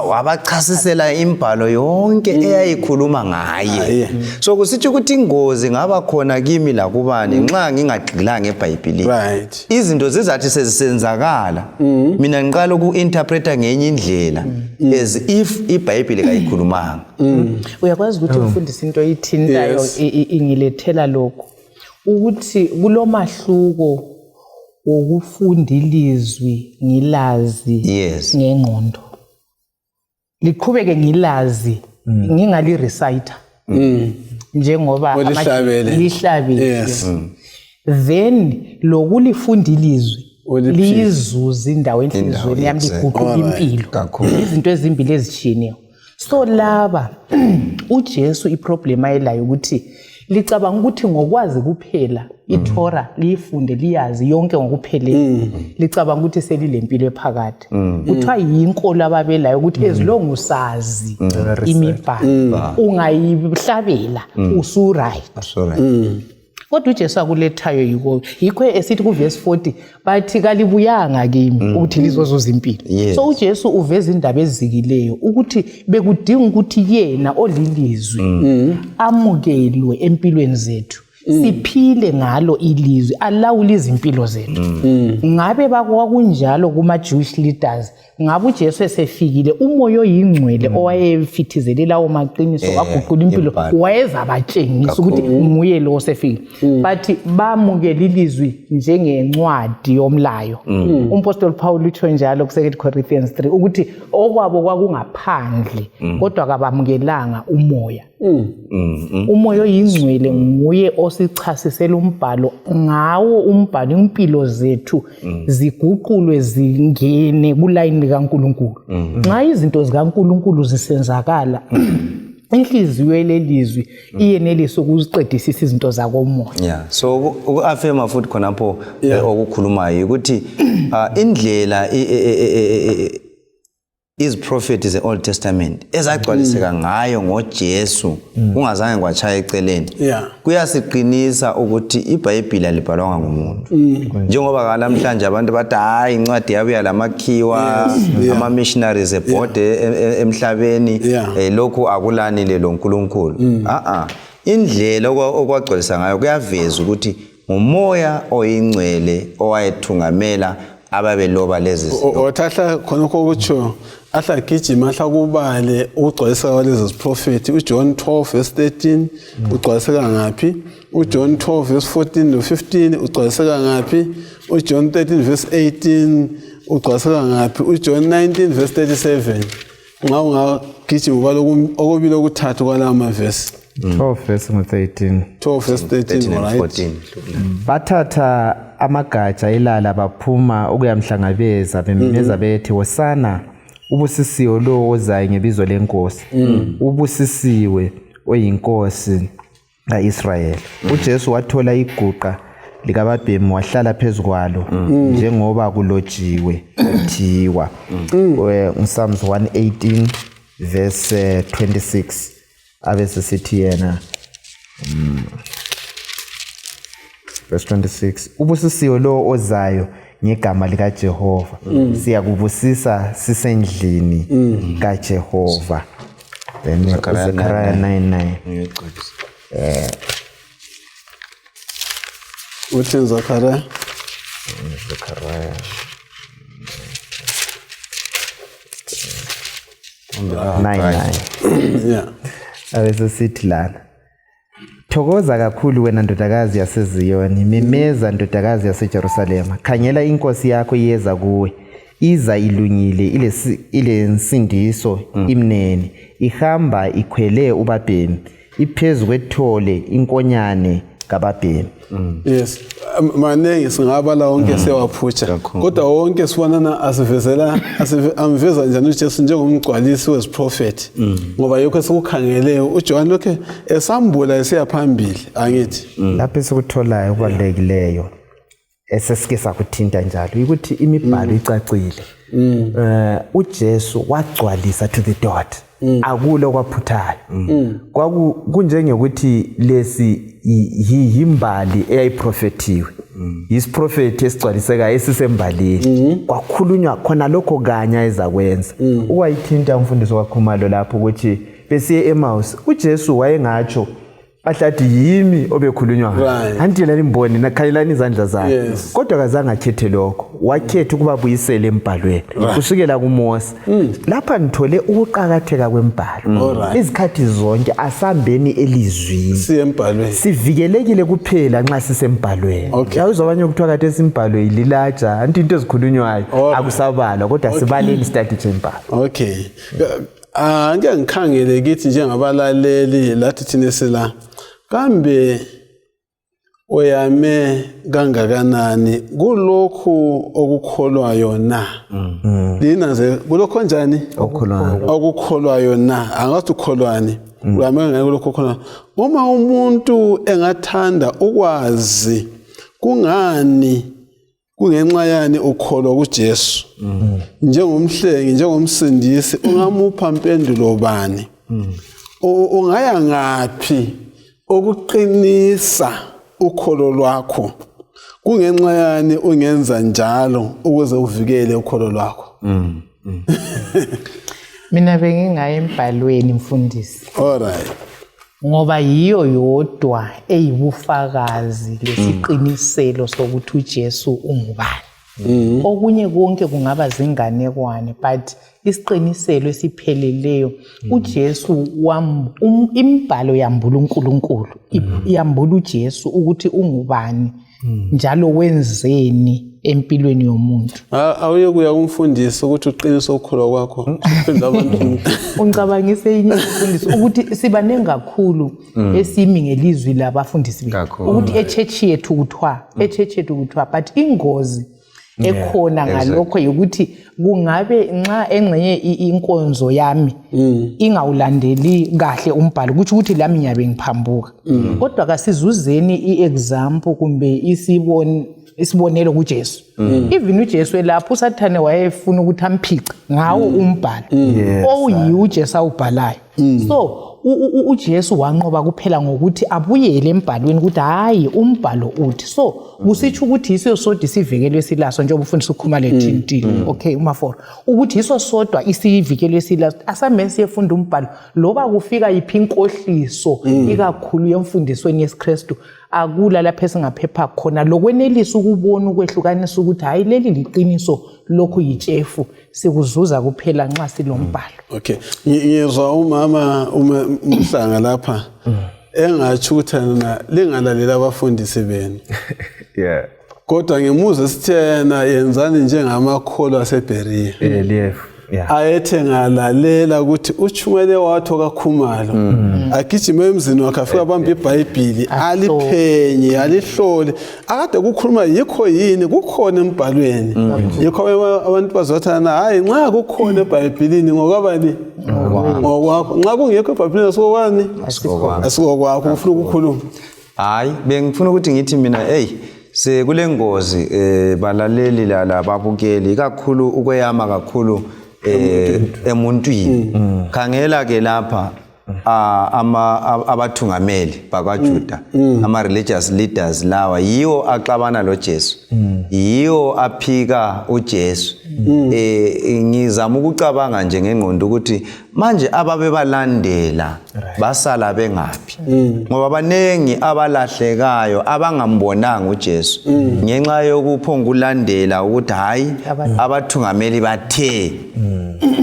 wabachasisela imbhalo yonke eyayikhuluma ngaye so kusithi ukuthi ingozi ngaba khona kimi la kubani nxa ngingagxilanga eBhayibhelini izinto zizathi sezisenzakala mina ngiqala ukuinterpreta ngenye indlela as if iBhayibheli kayikhulumanga
uyakwazi ukuthi ufundise into oyithintayo ingilethela lokho ukuthi kulomahluko ukufunda ilizwi ngilazi ngengqondo liqhubeke ngilazi ngingali reciter njengoba lihlabele then lokulifunda ilizwi liyizuza indawo enhlizweni yami liguqula impilo izinto ezimbili ezitshiyeneyo so laba uJesu iproblem ayelayo ukuthi licabanga ukuthi ngokwazi kuphela iTorah liyifunde liyazi yonke ngokuphelele licabanga ukuthi selilempilo ephakathi kuthiwa yinkolo ababelayo ukuthi ezilonga usazi imibhalo ungayihlabela usu right kodwa uJesu akulethayo yikho esithi ku verse 40 bathi kalibuyanga kimi ukuthi lizozuza impilo so uJesu uveza indaba ezikileyo ukuthi bekudinga ukuthi yena olilizwi amukelwe empilweni zethu siphile ngalo ilizwi alawula izimpilo zethu ngabe bakwakunjalo kuma Jewish leaders ngabe uJesu esefikile umoya oyingcwele owayefithizele lawo maqiniso aguqula impilo wayezabatshengisa ukuthi nguye lo osefikile bathi bamukela ilizwi njengencwadi yomlayo umpostoli Paul utsho njalo ku 2 Corinthians 3 ukuthi okwabo kwakungaphandle kodwa kabamukelanga umoya umoya oyingcwele nguye osichasisela umbhalo ngawo umbhalo impilo zethu ziguqulwe zingene kulayini kaNkulunkulu nxa izinto zikaNkulunkulu zisenzakala inhliziyo lelizwi iyenelisa ukuziqedisisa izinto zakomoya
so ukuafirma futhi khonapho okukhulumayo ukuthi indlela iziprofethi zeOld Testament ezagcwaliseka ngayo ngoJesu kungazange kwachaya eceleni kuyasiqinisa ukuthi iBhayibheli alibhalwanga ngumuntu njengoba namhlanje abantu bathi hayi incwadi yabuya lamakhiwa ama missionaries ebhode emhlabeni lokhu akulanile lo nkulunkulu indlela okwagcwalisa ngayo kuyaveza ukuthi ngumoya oyingcwele owayethungamela ababeloba lezi
othahla khonokho kutsho ahla gijima ahla kubale ugcwalisa kwalezi ziprofethi uJohn 12:13 ugcwaliseka ngapi uJohn 12:14-15 ugcwaliseka ngapi uJohn 13:18 ugcwaliseka ngapi uJohn 19:37 ungagijima ubala okubili okuthathu kwalawa mavesi
12:13
12:13
bathatha amagatsha elala baphuma ukuyamhlangabeza bemeza bethi wosana ubusisiwe lo ozayo ngebizo lenkosi ubusisiwe oyinkosi kaIsrayeli uJesu wathola iguqa likababhemi wahlala phezukwalo njengoba kulojiwe kuthiwa uPsalms 118 verse 26 abese sithi yena verse 26 ubusisiwe lo ozayo ngegama lika Jehova siyakubusisa sisendlini kaJehova then Zechariah 9:9
uthi Zechariah
abese sithi lana thokoza kakhulu wena ndodakazi yaseZiyoni memeza ndodakazi yaseJerusalema khangela inkosi yakho iyeza kuwe iza ilungile ile nsindiso imnene ihamba ikhwele ubabhemi iphezulu kwethole inkonyane kababhemi
yes manenge singabala wonke sewaphutsha kodwa wonke sibonana asivezela amveza njani uJesu njengomgcwalisi weziprofethi ngoba yokho sikukhangele uJohn lokho esambula esiya phambili angithi
lapho esikutholayo kubalulekileyo esesike sakuthinta njalo ukuthi imibhalo icacile uJesu wagcwalisa to the dot akulo kwaphuthayo kunjengokuthi lesi yimbali eyayiprofethiwe yisiprofethi esigcwaliseka esisembalini kwakhulunywa khona lokho kanya ezakwenza ukwayithinta umfundiso kaKhumalo lapho ukuthi besiye eMaus uJesu wayengatsho ahlathi yimi obekhulunywa anti leli mboni nakhayelani izandla zakhe kodwa kazange akhethe lokho wakhetha ukuba buyisele embhalweni kusukela kuMose lapha ngithole ukuqhakatheka kwembhalo izikhathi zonke asambeni elizwini
siyembhalweni
sivikelekile kuphela nxa sisembhalweni yawuzwa abanye ukuthiwa kade simbhalo ililaja anti into ezikhulunywayo akusabalwa kodwa sibaleni study chembhalo
okay ngeke ngikhangele kithi njengabalaleli lathi thina sila kambe oyame kangakanani kulokhu okukholwayo na linaze kulokho kanjani okukholwayo na angathi ukholwani uyame ngeke kulokho okukholwayo uma umuntu engathanda ukwazi kungani kungenxa yani ukholwa kuJesu njengomhlengi njengomsindisi ungamupha impendulo bani ungaya ngapi okuqinisa ukholo lwakho kungenxa yani ungenza njalo ukuze uvikele ukholo lwakho
mina bengingaya embhalweni mfundisi
alright
ngoba yiyo yodwa eyibufakazi lesiqiniselo sokuthi uJesu ungubani. Okunye konke kungaba zinganekwane, but isiqiniselo esipheleleyo uJesu imbhalo yambula uNkulunkulu, yambula uJesu ukuthi ungubani njalo wenzeni empilweni yomuntu.
Awuye kuya kumfundisi ukuthi uqinise ukukholwa kwakho uphendula abantu.
Ungicabangise inye imfundiso ukuthi sibanenge kakhulu esimi ngelizwi labafundisi bethu ukuthi echechi yethu kuthiwa but ingozi ekhona ngalokho ukuthi kungabe nxa engcenye inkonzo yami ingawulandeli kahle umbhalo ukuthi lami ngiyabe ngiphambuka. Kodwa kasizuzeni iexample kumbe isibonelo kuJesu. Even uJesu lapho uSathane wayefuna ukuthi amphice ngawo umbhalo oyiwo uJesu awubhalayo. So uJesu wanqoba kuphela ngokuthi abuyele embhalweni ukuthi hayi umbhalo uthi. So kusitsho ukuthi iso sodwa isivikelo esilaso njengoba ufundisa ukukhuluma lethintini. Okay umaforo ukuthi iso sodwa isivikelo esilaso asamese efunda umbhalo loba kufika iphi inkohliso ikakhulu yemfundisweni yeSikristu akula lapha esingaphepha khona lokwenelisa ukubona ukwehlukanisa ukuthi hayi leli liqiniso lokhu yitshefu sikuzuza kuphela nxa silombhalo.
Okay, ngizwa umama umhlanga lapha engathi ukuthi lingalalela abafundisi benu.
Yeah.
Kodwa ngemuze sithena yenzani njengamakholwa aseBeriya. Ayethe ngalalela ukuthi uchumele watho kaKhumalo agijime emzini wakhe afika abamba iBhayibhili aliphenye alihlole akade kukhuluma yikho yini kukhona embhalweni yikho abantu bazothana hayi nxa kukhona eBhayibhilini ngokwabani ngokwakho nxa kungekho eBhayibhilini asikowani asikokwakho ufuna ukukhuluma.
Hayi bengifuna ukuthi ngithi mina sekule ngozi balaleli lababukeli kakhulu ukweyama kakhulu emuntwini. Khangela ke lapha abathungameli bakwaJuda ama religious leaders lawa yiwo axabana loJesu yiwo aphika uJesu. Ngizama ukucabanga nje ngengqondo ukuthi manje ababebalandela basala bengaphi ngoba banengi abalahlekayo abangambonanga uJesu ngenxa yokuphonga ulandela ukuthi hayi abathungameli bathe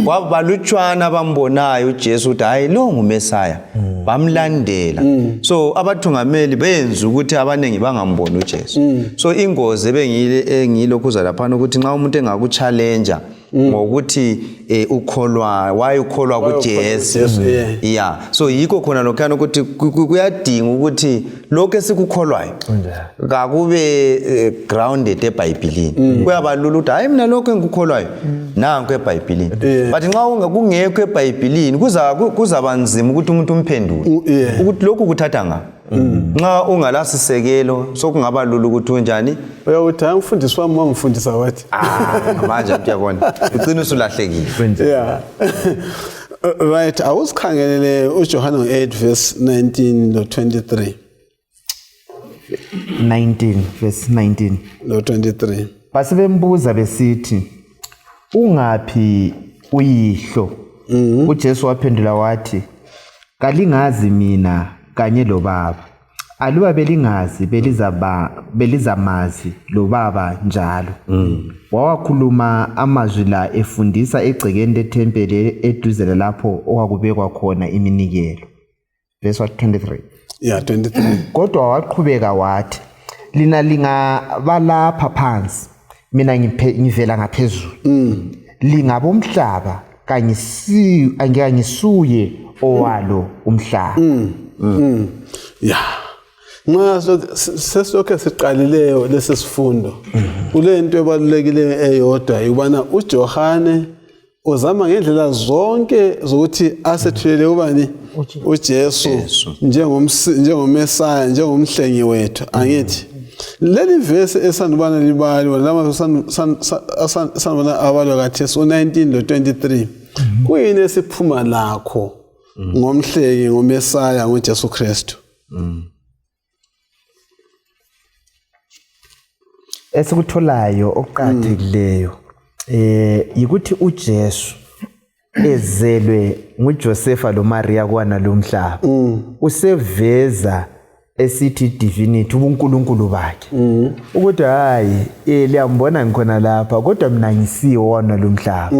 kwabalutshwana abambonayo uJesu ukuthi hayi lo nguMesaya bamlandela. So abathungameli benza ukuthi abanengi bangamboni uJesu. So ingozi engilokhuza lapha ukuthi nxa umuntu engakuchallenge ngokuthi ukholwa wayukholwa kuJesu. Yeah, so yikho khona lokhana ukuthi kuyadinga ukuthi lokho esikukholwayo akube grounded eBhayibhilini. Kuyabalula ukuthi hayi mina lokho engikukholwayo nanku eBhayibhilini. But nxa ungekho eBhayibhilini kuzaba nzima ukuthi umuntu umphendule ukuthi lokho kuthatha nga nxa ungalasisekelo sokungaba lula ukuthi unjani
uyawuthi angifundiswa wami wangifundisa wathi
manje uyabona ucina usulahlekile.
Yeah. Right, awusikhangelele uJohana 8 verse 19 no 23.
19 verse 19
no 23.
Basebembuza besithi ungaphi uyihlo? uJesu waphendula wathi kalingazi mina kanye lo Baba. Aluba belingazi belizamazi lo Baba njalo. Wawakhuluma amazwi la efundisa egcekeni lethempeli eduze lapho okwakubekwa khona iminikelo. Verse 23.
Yeah, 23.
Kodwa waqhubeka wathi lina lingabalapha phansi mina ngivela ngaphezulu. Lingabomhlaba angiyangisuye owalo umhlaba.
Yeah. Nxa sesilokho siqalileyo lesi sifundo kulento ebalulekile eyodwa yubana uJohane uzama ngendlela zonke zokuthi asethulele ubani uJesu njengomesaya njengomhlengi wethu. Angithi leli verse esandubana libali lama sanubana abalo kaThesi 19 lo 23 kuyini esiphuma lakho ngomhlengi ngomesaya ngoJesu Kristu?
Esikutholayo okuqhathekileyo yikuthi uJesu ezelwe nguJosepha lo Maria kwana lo mhlaba useveza esithi divinity ubunkulunkulu bakhe ukuthi hayi liyambona ngikhona lapha kodwa mina ngisiwe wona lo mhlaba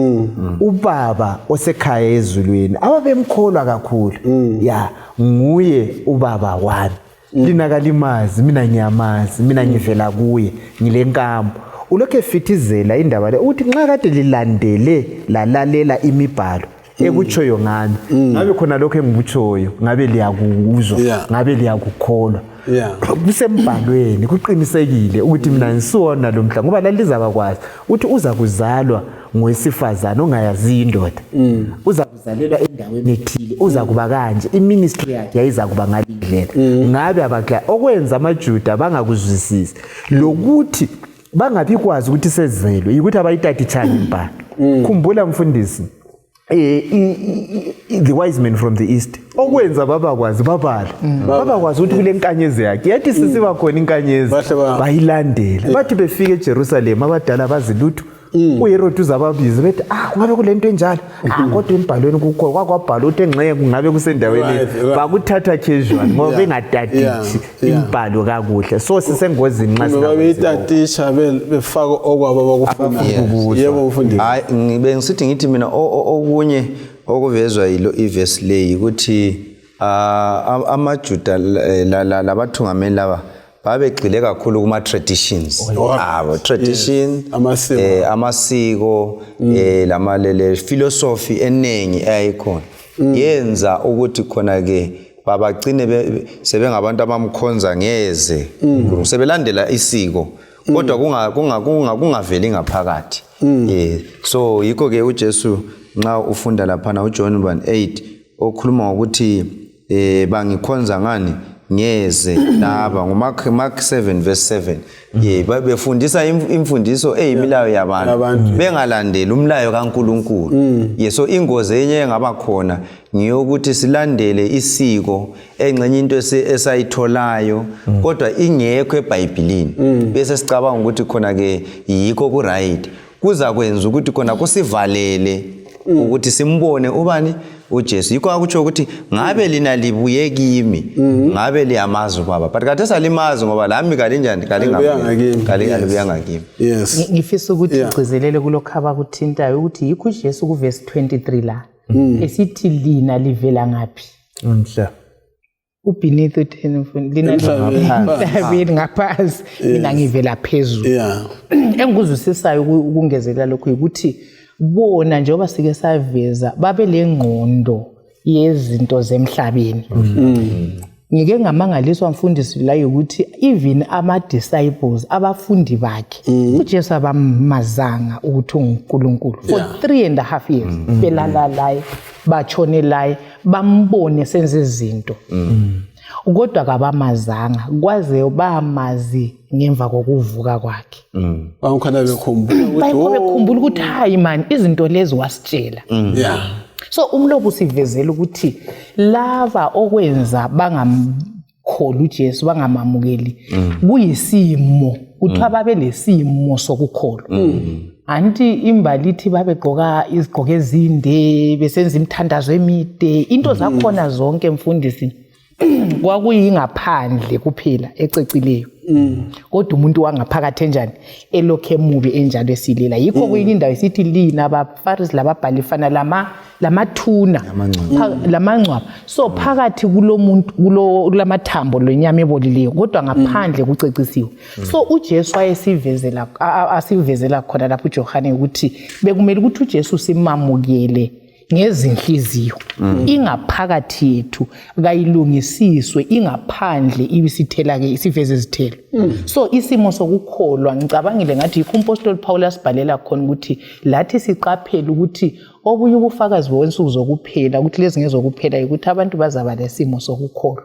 ubaba osekhaya ezulwini ababemkholwa kakhulu ya nguye ubaba wami lina kalimazi mina ngiyamazi mina ngivela kuye ngilenkambo ulokho efithizela indaba le ukuthi nxa kade lilandele lalalela imibhalo ekutshoyo ngami ngabe khona lokho engikutshoyo ngabe liyakuzwa ngabe liyakukholwa kusembhalweni kuqinisekile ukuthi mina ngisiwona lo mhla ngoba lalizaba kwazi ukuthi uza kuzalwa ngowesifazana ongayazi indoda uza kuzalelwa endaweni ethile uza kuba kanje iministry yakhe yayiza kuba ngalindlela ngabe abakla okwenza amaJuda bangakuzwisisi lokuthi bangabi kwazi ukuthi sezelwe ukuthi abayitati chani mbalo khumbula mfundisi the wise men from the east okwenza babakwazi babakwazi ukuthi kule nkanyezi yakhe yathi sisiba khona inkanyezi bayilandela bathi befika eJerusalem abadala bazilutho uHerod uzababiza bethi kungabe kulento enjalo kodwa embhalweni kukho kwakwabhala ukuthi engxeye kungabe kusendaweni bakuthatha casual ngoba bengadadithi imbhalo kakuhle so sisengozini nxa
singabayitatisha befaka okwabo abakufuna yebo mfundisi
hayi ngibe ngisithi ngithi mina okunye okuvezwa yilo iverse leyi ukuthi amaJuda labathungameli laba babegxile kakhulu kuma traditions tradition amasiko lamalele philosophy enengi eyayikhona yenza ukuthi khona ke babagcine sebengabantu abamkhonza ngeze sebelandela isiko kodwa kungaveli ngaphakathi so yikho ke uJesu nxa ufunda lapha na uJohn 1:8 okhuluma ukuthi bangikhonza ngani ngeze laba ngoMark 7:7 befundisa imfundiso eyimilayo yabantu bengalandeli umlayo kaNkuluNkulu so ingozi enye engaba khona ngiyokuthi silandele isiko engcenye into esayitholayo kodwa ingekho eBhayibhelini bese sicabanga ukuthi khona ke yikho ku right kuza kwenza ukuthi khona kusivalele ukuthi simbone ubani uJesu yikho akutsho ukuthi ngabe lina libuye kimi ngabe liyamazi baba but kade salimazi ngoba lami kalinjani kalingabuyanga kimi
yes
ngifisa ukuthi ugcizelele kulokho abakuthintayo ukuthi yikho uJesu ku verse 23 la esithi lina livela ngapi
umhla
beneath 10 lina livela ngaphansi mina ngivela phezulu engikuzwisisayo ukungezelela lokho ukuthi bona njengoba sike saveza babe lengqondo yezinto zemhlabeni ngike ngamangaliswa mfundisi la ukuthi even ama disciples abafundi bakhe uJesu abamazanga ukuthi uNkulunkulu for 3.5 years belalalaye bachonelaye bambone senze izinto kodwa kabamazanga kwaze bamazi ngemva kokuvuka kwakhe
bangikhona
bekhumbula ukuthi hayi man izinto lezi wasitshela so umlobo sivezela ukuthi lava okwenza bangamkholi uJesu bangamamukeli kuyisimo ukuthi ababe lesimo sokukholwa anti imbalithi babegqoka izigqoko ezinde besenza imthandazo emide into zakhona zonke mfundisi kwakuyingaphandle kuphela ececileyo kodwa umuntu wangaphakathi enjani elokhe emubi enjalo esilela yikho kuyinye indawo isithi lina abaFarisi lababhalifana lamathuna lamangcwaba so phakathi kulomuntu kulamathambo lenyama ebolileyo kodwa ngaphandle kucecisiwe so uJesu asivezela khona lapho uJohane ukuthi bekumele ukuthi uJesu simamukele ngezinhliziyo ingaphakathi yethu kayilungisiswe ingaphandle ibisithela ke isiveze izithelo so isimo sokukholwa ngicabangile ngathi iKumpostoli Paul asibhalela khona ukuthi lathi siqaphela ukuthi obunye ubufakazi bowensuku zokuphela ukuthi lezi ngezokuphela ukuthi abantu bazaba lesimo sokukholwa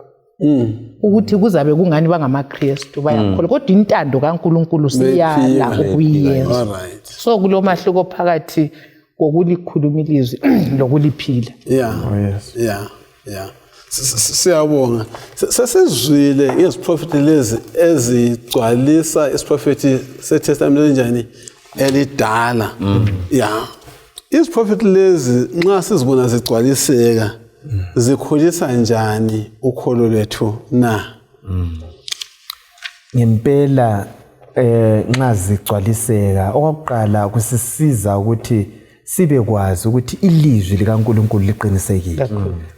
ukuthi kuzabe kungani bangamaKristu bayakholwa kodwa intando kaNkuluNkulu siyala ukuyenza so kulomahluko phakathi kokulikhuluma ilizwi lokuliphila
siyabonga sesizwile ngeziprofethi lezi ezigcwalisa isiprofethi seTestament njani elidala iziprofethi lezi nxa sizibona zigcwaliseka zikhulisa njani ukholo lwethu na?
Ngempela nxa zigcwaliseka okokuqala kusisiza ukuthi sibe kwazi ukuthi ilizwi likaNkulunkulu liqinisekile.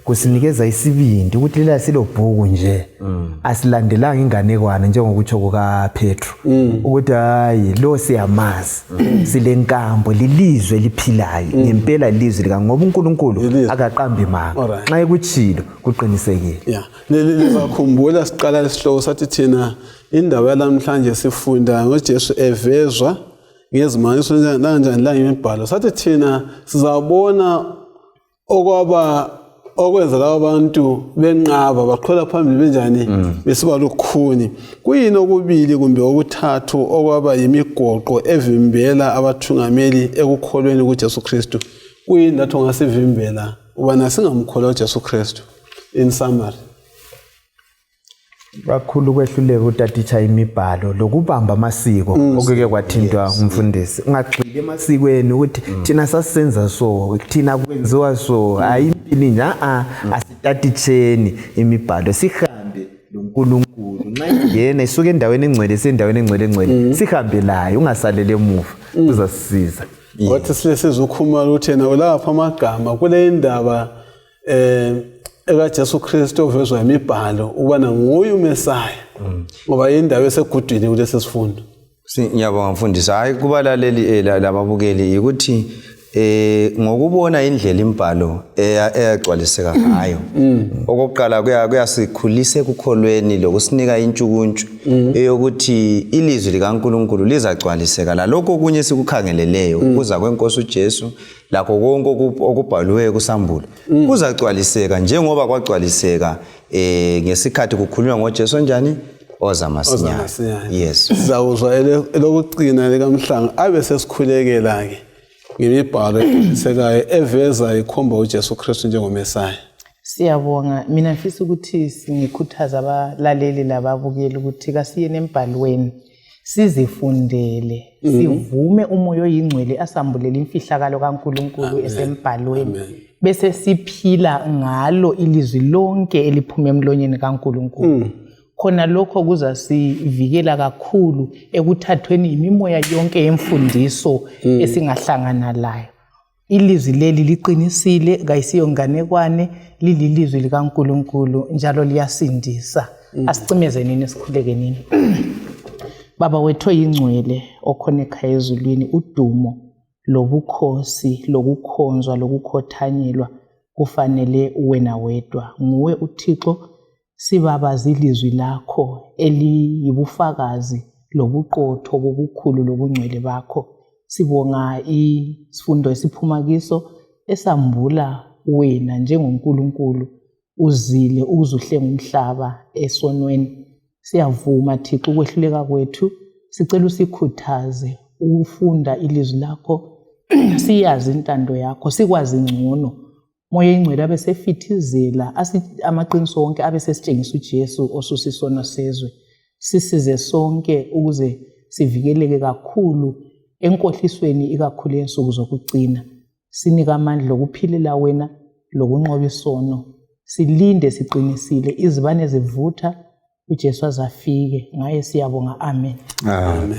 Kusinikeza isibindi ukuthi lela silobhuku nje asilandelanga inganekwane njengokutsho kukaPetru ukuthi hayi lo siyamazi silenkambo lilizwe liphilayo ngempela ilizwi lika ngoba uNkulunkulu akaqambi manga nxa ekuthilo kuqinisekile.
Yeah, lizakhumbula siqala isihloko sathi thina indaba yalamhlanje sifunda ngoJesu evezwa ngezimaniso kanjani la imibhalo. Sathi thina sizabona okwenza labo bantu benqaba baqhola phambili benjani besiba lukhuni. Kuyini okubili kumbe okuthathu okwaba yimigoqo evimbela abathungameli ekukholweni kuJesu Kristu? Kuyini lapho ngasivimbela ubana singamkholwa uJesu Kristu? In summary,
kakhulu kwehluleka utaticha imibhalo lokubamba amasiko okuke kwathintwa umfundisi. Ungagxili emasikweni ukuthi thina sasisenza so, thina kwenziwa so, hayi impini nja asitaticheni imibhalo sihambe loNkulunkulu. Nxa ingena isuke endaweni engcwele sendaweni engcwele sihambe layo ungasalele emuva uzasisiza.
Wathi sizokhuluma ukuthi yena ulapha amagama kule indaba ekaJesu Kristu ovezwa imibhalo ubana nguye uMesaya ngoba indaba esegudwini kulesi sifundo.
Ngiyabonga mfundisi. Hayi kubalaleli lababukeli ukuthi ngokubona indlela imbhalo eyagcwaliseka ngayo okokuqala kuyasikhulisa ekukholweni lokusinika intshukuntshu eyokuthi ilizwi likaNkulunkulu lizacwaliseka lalokho okunye sikukhangeleleyo kuza kwenkosi uJesu lakho konke okubhaliwe kusambulo kuzacwaliseka njengoba kwagcwaliseka ngesikhathi kukhulunywa ngoJesu njani ozamasinyane. Yes,
sizawuzwa elokucina likamhlanga abe sesikhulekela ke ngemibhalo esekayo eveza ikhomba uJesu Kristu njengomesaya.
Siyabonga. Mina mfisa ukuthi singikhuthaza abalaleli lababukeli ukuthi kasiye nembhalweni sizifundele sivume umoya oyingcwele asambulele imfihlakalo kaNkulunkulu esembhalweni bese siphila ngalo ilizwi lonke eliphuma emlonyeni kaNkulunkulu. Khona lokho kuzasivikela kakhulu ekuthathweni imimoya yonke yemfundiso esingahlangana layo. Ilizwi leli liqinisile kayisiyo nganekwane, lililizwi likaNkulunkulu njalo liyasindisa. Asicimezeni nesikhuleke nini. Baba wethu oyingcwele okhona ekhaya ezulwini, udumo lobukhosi lokukhonzwa lokukhothanyelwa kufanele wena wedwa. Nguwe uThixo sibabaza ilizwi lakho eliyibufakazi lobuqotho bobukhulu lobungcwele bakho. Sibonga isifundo esiphuma kiso esambula wena njengoNkulunkulu uzile ukuzuhlenga umhlaba esonweni. Siyavuma Thixo ukwehluleka kwethu, sicela usikhuthaze ukufunda ilizwi lakho siyazi intando yakho sikwazi ngcono. Moya ingcwele abe sefithizela amaqiniso wonke abe sesitshengisa uJesu osusisono sezwe. Sisize sonke ukuze sivikeleke kakhulu enkohlisweni ikakhulu ensuku zokugcina. Sinika amandla okuphilela wena lokunqoba isono. Silinde siqinisile izibane zivutha uJesu azafike. Ngaye siyabonga. Amen.
Amen.